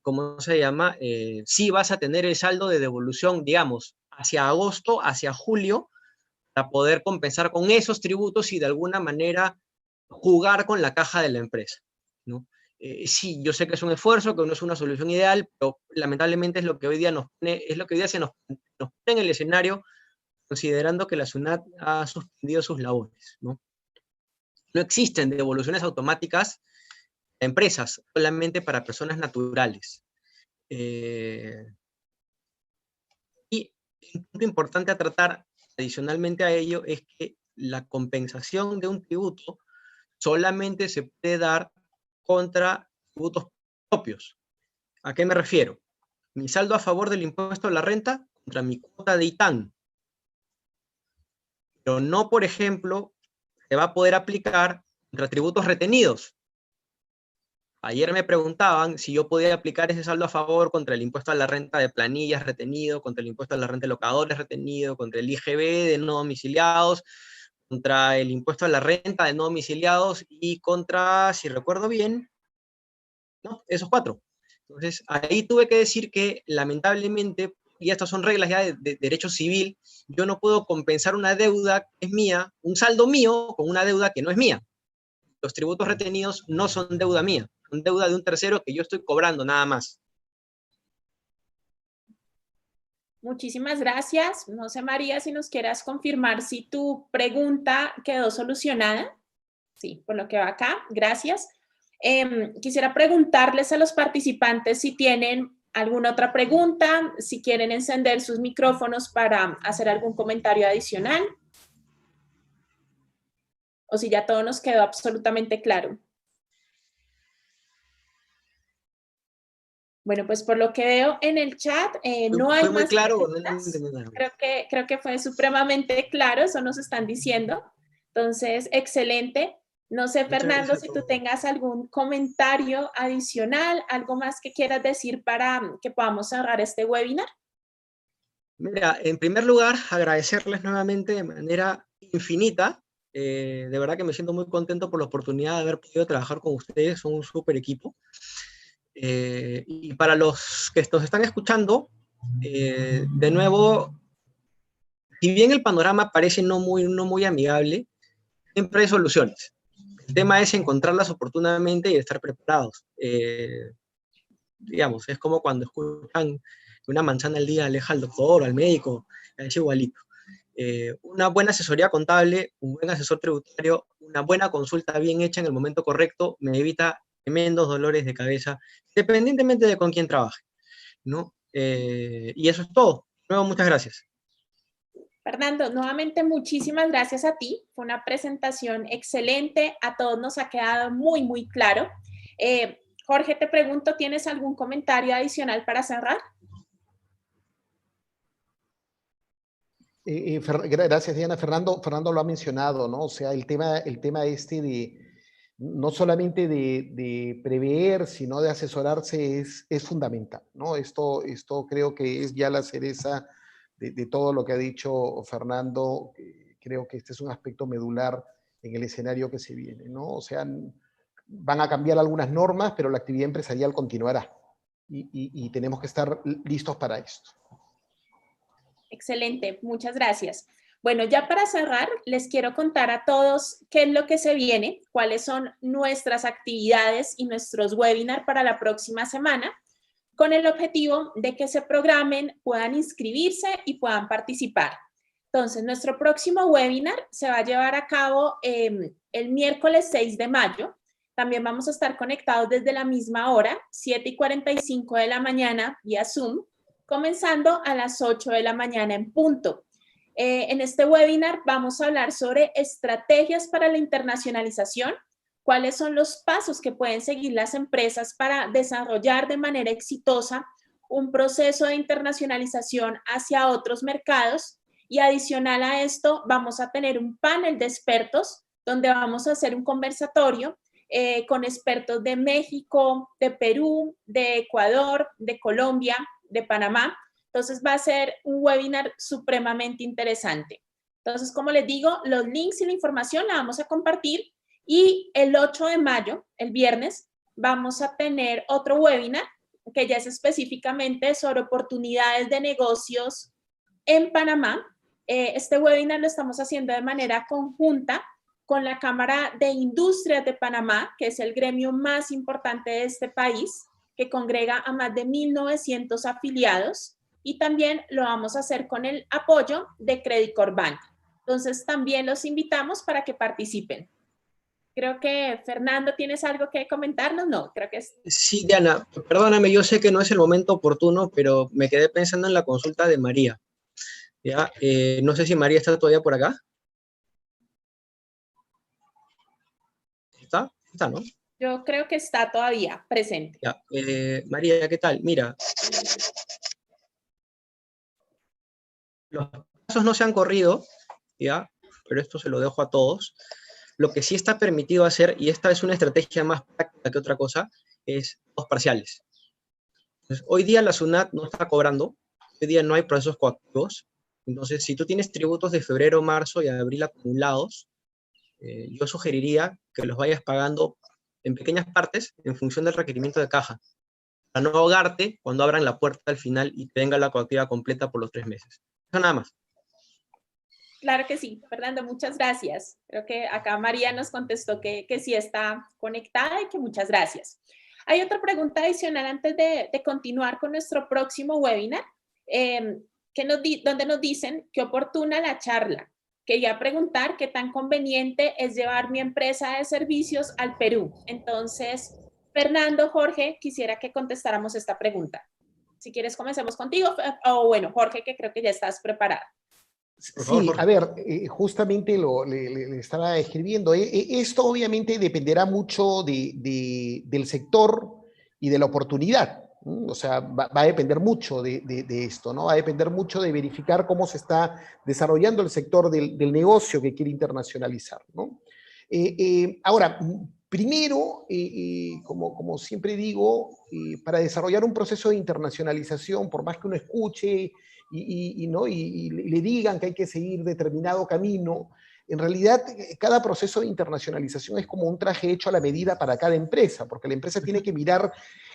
¿cómo se llama? Sí vas a tener el saldo de devolución, digamos, hacia agosto, hacia julio, para poder compensar con esos tributos y de alguna manera jugar con la caja de la empresa, ¿no? Sí, yo sé que es un esfuerzo, que no es una solución ideal, pero lamentablemente es lo que hoy día se nos pone en el escenario, considerando que la SUNAT ha suspendido sus labores, ¿no? No existen devoluciones automáticas a empresas, solamente para personas naturales. Y un punto importante a tratar adicionalmente a ello es que la compensación de un tributo solamente se puede dar contra tributos propios. ¿A qué me refiero? Mi saldo a favor del impuesto a la renta contra mi cuota de ITAN. Pero no, por ejemplo, se va a poder aplicar contra tributos retenidos. Ayer me preguntaban si yo podía aplicar ese saldo a favor contra el impuesto a la renta de planillas retenido, contra el impuesto a la renta de locadores retenido, contra el IGB de no domiciliados, contra el impuesto a la renta de no domiciliados y contra, si recuerdo bien, ¿no? Esos 4. Entonces, ahí tuve que decir que, lamentablemente, y estas son reglas ya de derecho civil, yo no puedo compensar una deuda que es mía, un saldo mío, con una deuda que no es mía. Los tributos retenidos no son deuda mía, son deuda de un tercero que yo estoy cobrando nada más. Muchísimas gracias. No sé, María, si nos quieras confirmar si tu pregunta quedó solucionada. Sí, por lo que va acá. Gracias. Quisiera preguntarles a los participantes si tienen alguna otra pregunta, si quieren encender sus micrófonos para hacer algún comentario adicional, o si ya todo nos quedó absolutamente claro. Bueno, pues por lo que veo en el chat, no hay ¿Fue muy más claro? preguntas. Creo que fue supremamente claro, eso nos están diciendo. Entonces, excelente. No sé, Fernando, si tú tengas algún comentario adicional, algo más que quieras decir para que podamos cerrar este webinar. Mira, en primer lugar, agradecerles nuevamente de manera infinita. De verdad que me siento muy contento por la oportunidad de haber podido trabajar con ustedes, son un súper equipo. Y para los que nos están escuchando, de nuevo, si bien el panorama parece no muy amigable, siempre hay soluciones. El tema es encontrarlas oportunamente y estar preparados. Digamos, es como cuando escuchan que una manzana al día aleja al doctor o al médico, es igualito. Una buena asesoría contable, un buen asesor tributario, una buena consulta bien hecha en el momento correcto me evita tremendos dolores de cabeza, independientemente de con quién trabaje, ¿no? Y eso es todo. De nuevo, muchas gracias. Fernando, nuevamente muchísimas gracias a ti. Fue una presentación excelente. A todos nos ha quedado muy claro. Jorge, te pregunto, ¿tienes algún comentario adicional para cerrar? Gracias, Diana. Fernando lo ha mencionado, ¿no? O sea, el tema este de no solamente de prever, sino de asesorarse es fundamental, ¿no? Esto creo que es ya la cereza de todo lo que ha dicho Fernando. Creo que este es un aspecto medular en el escenario que se viene, ¿no? O sea, van a cambiar algunas normas, pero la actividad empresarial continuará y tenemos que estar listos para esto. Excelente, muchas gracias. Bueno, ya para cerrar, les quiero contar a todos qué es lo que se viene, cuáles son nuestras actividades y nuestros webinars para la próxima semana, con el objetivo de que se programen, puedan inscribirse y puedan participar. Entonces, nuestro próximo webinar se va a llevar a cabo el miércoles 6 de mayo. También vamos a estar conectados desde la misma hora, 7:45 de la mañana, vía Zoom, comenzando a las 8 de la mañana en punto. En este webinar vamos a hablar sobre estrategias para la internacionalización, cuáles son los pasos que pueden seguir las empresas para desarrollar de manera exitosa un proceso de internacionalización hacia otros mercados, y adicional a esto vamos a tener un panel de expertos donde vamos a hacer un conversatorio con expertos de México, de Perú, de Ecuador, de Colombia, de Panamá. Entonces va a ser un webinar supremamente interesante. Entonces, como les digo, los links y la información la vamos a compartir, y el 8 de mayo, el viernes, vamos a tener otro webinar que ya es específicamente sobre oportunidades de negocios en Panamá. Este webinar lo estamos haciendo de manera conjunta con la Cámara de Industrias de Panamá, que es el gremio más importante de este país, que congrega a más de 1.900 afiliados, y también lo vamos a hacer con el apoyo de Credit Corp Bank. Entonces, también los invitamos para que participen. Creo que, Fernando, ¿tienes algo que comentarnos? No, creo que es... Sí, Diana, perdóname, yo sé que no es el momento oportuno, pero me quedé pensando en la consulta de María. ¿Ya? No sé si María está todavía por acá. ¿Está? Está, ¿no? Yo creo que está todavía presente. Ya. María, ¿qué tal? Mira, los pasos no se han corrido, ¿ya? Pero esto se lo dejo a todos. Lo que sí está permitido hacer, y esta es una estrategia más práctica que otra cosa, es los parciales. Entonces, hoy día la SUNAT no está cobrando, hoy día no hay procesos coactivos. Entonces, si tú tienes tributos de febrero, marzo y abril acumulados, yo sugeriría que los vayas pagando en pequeñas partes en función del requerimiento de caja, para no ahogarte cuando abran la puerta al final y tenga la coactiva completa por los 3 meses. Eso nada más. Claro que sí, Fernando, muchas gracias. Creo que acá María nos contestó que sí está conectada y que muchas gracias. Hay otra pregunta adicional antes de continuar con nuestro próximo webinar, donde nos dicen qué oportuna la charla. Quería preguntar qué tan conveniente es llevar mi empresa de servicios al Perú. Entonces, Fernando, Jorge, quisiera que contestáramos esta pregunta. Si quieres, comencemos contigo, o bueno, Jorge, que creo que ya estás preparado. Sí, a ver, justamente le estaba escribiendo. Esto obviamente dependerá mucho del sector y de la oportunidad. O sea, va a depender mucho de esto, ¿no? Va a depender mucho de verificar cómo se está desarrollando el sector del negocio que quiere internacionalizar, ¿no? Ahora, primero, como siempre digo, para desarrollar un proceso de internacionalización, por más que uno escuche y le digan que hay que seguir determinado camino, en realidad cada proceso de internacionalización es como un traje hecho a la medida para cada empresa, porque la empresa tiene que mirar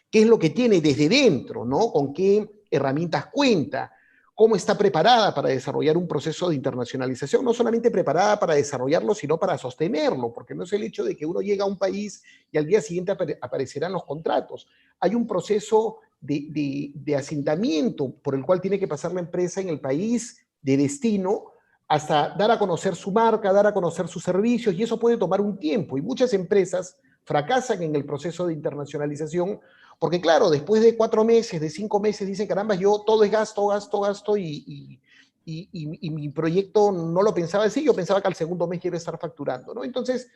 qué es lo que tiene desde dentro, ¿no? Con qué herramientas cuenta, cómo está preparada para desarrollar un proceso de internacionalización, no solamente preparada para desarrollarlo, sino para sostenerlo, porque no es el hecho de que uno llega a un país y al día siguiente aparecerán los contratos. Hay un proceso de asentamiento por el cual tiene que pasar la empresa en el país de destino hasta dar a conocer su marca, dar a conocer sus servicios, y eso puede tomar un tiempo. Y muchas empresas fracasan en el proceso de internacionalización porque, claro, después de 4 meses, de 5 meses, dicen, caramba, yo todo es gasto, gasto, gasto, y mi proyecto no lo pensaba así, yo pensaba que al segundo mes quiero estar facturando, ¿no? Entonces,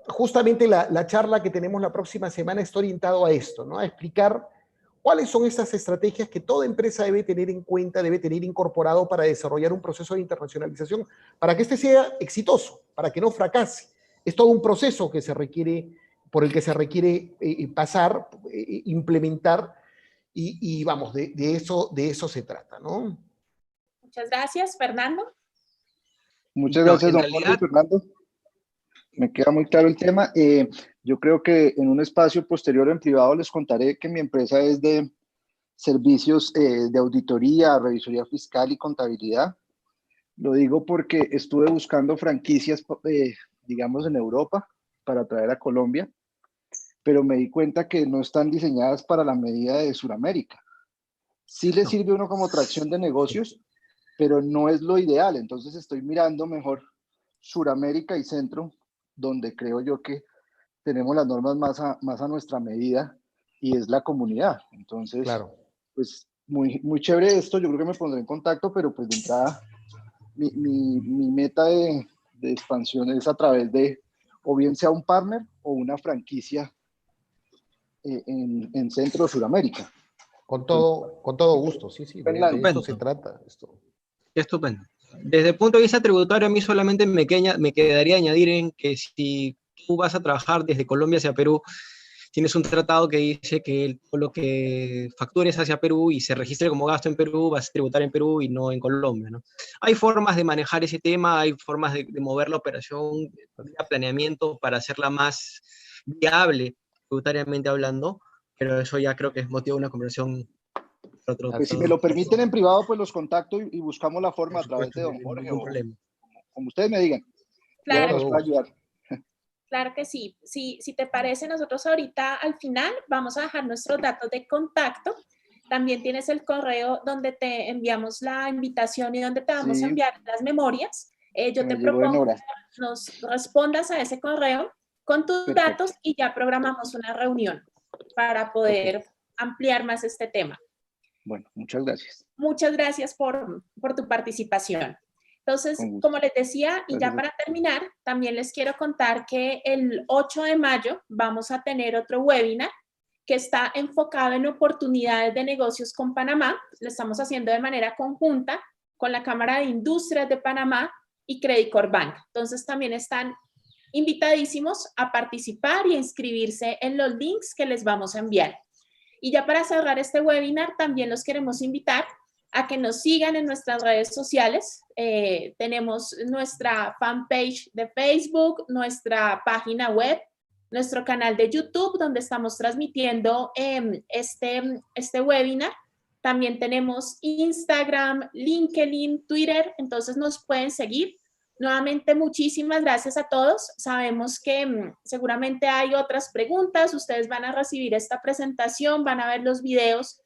justamente la charla que tenemos la próxima semana está orientado a esto, ¿no? A explicar cuáles son esas estrategias que toda empresa debe tener en cuenta, debe tener incorporado para desarrollar un proceso de internacionalización, para que este sea exitoso, para que no fracase. Es todo un proceso que se requiere, por el que se requiere pasar, implementar, y vamos, de eso se trata, ¿no? Muchas gracias, Fernando. Muchas No, gracias, en don realidad, Jorge, Fernando. Me queda muy claro el tema. Yo creo que en un espacio posterior en privado les contaré que mi empresa es de servicios de auditoría, revisoría fiscal y contabilidad. Lo digo porque estuve buscando franquicias, digamos, en Europa para traer a Colombia, pero me di cuenta que no están diseñadas para la medida de Sudamérica. Sí le sirve uno como tracción de negocios, pero no es lo ideal. Entonces estoy mirando mejor Suramérica y Centro, donde creo yo que tenemos las normas más a nuestra medida, y es la comunidad. Entonces, claro, pues muy chévere esto. Yo creo que me pondré en contacto, pero pues de entrada mi meta de expansión es a través de, o bien sea un partner o una franquicia en Centro o Suramérica. con todo gusto, sí, de esto se trata. Estupendo. Desde el punto de vista tributario, a mí solamente me quedaría añadir en que si tú vas a trabajar desde Colombia hacia Perú, tienes un tratado que dice que todo lo que factures hacia Perú y se registre como gasto en Perú, vas a tributar en Perú y no en Colombia, ¿no? Hay formas de manejar ese tema, hay formas de mover la operación, de planeamiento para hacerla más viable, tributariamente hablando, pero eso ya creo que es motivo de una conversación Pues si me lo permiten en privado, pues los contacto y buscamos la forma a través de don Jorge o como ustedes me digan. Claro. Los puedo ayudar. Claro que sí. Si te parece, nosotros ahorita al final vamos a dejar nuestros datos de contacto. También tienes el correo donde te enviamos la invitación y donde te vamos a enviar las memorias. Yo te propongo que nos respondas a ese correo con tus datos y ya programamos una reunión para poder ampliar más este tema. Bueno, muchas gracias. Muchas gracias por tu participación. Entonces, como les decía, y ya para terminar, también les quiero contar que el 8 de mayo vamos a tener otro webinar que está enfocado en oportunidades de negocios con Panamá. Lo estamos haciendo de manera conjunta con la Cámara de Industrias de Panamá y Credit Corp Bank. Entonces, también están invitadísimos a participar y a inscribirse en los links que les vamos a enviar. Y ya para cerrar este webinar, también los queremos invitar a que nos sigan en nuestras redes sociales. Tenemos nuestra fanpage de Facebook, nuestra página web, nuestro canal de YouTube, donde estamos transmitiendo este webinar. También tenemos Instagram, LinkedIn, Twitter, entonces nos pueden seguir. Nuevamente, muchísimas gracias a todos. Sabemos que seguramente hay otras preguntas. Ustedes van a recibir esta presentación, van a ver los videos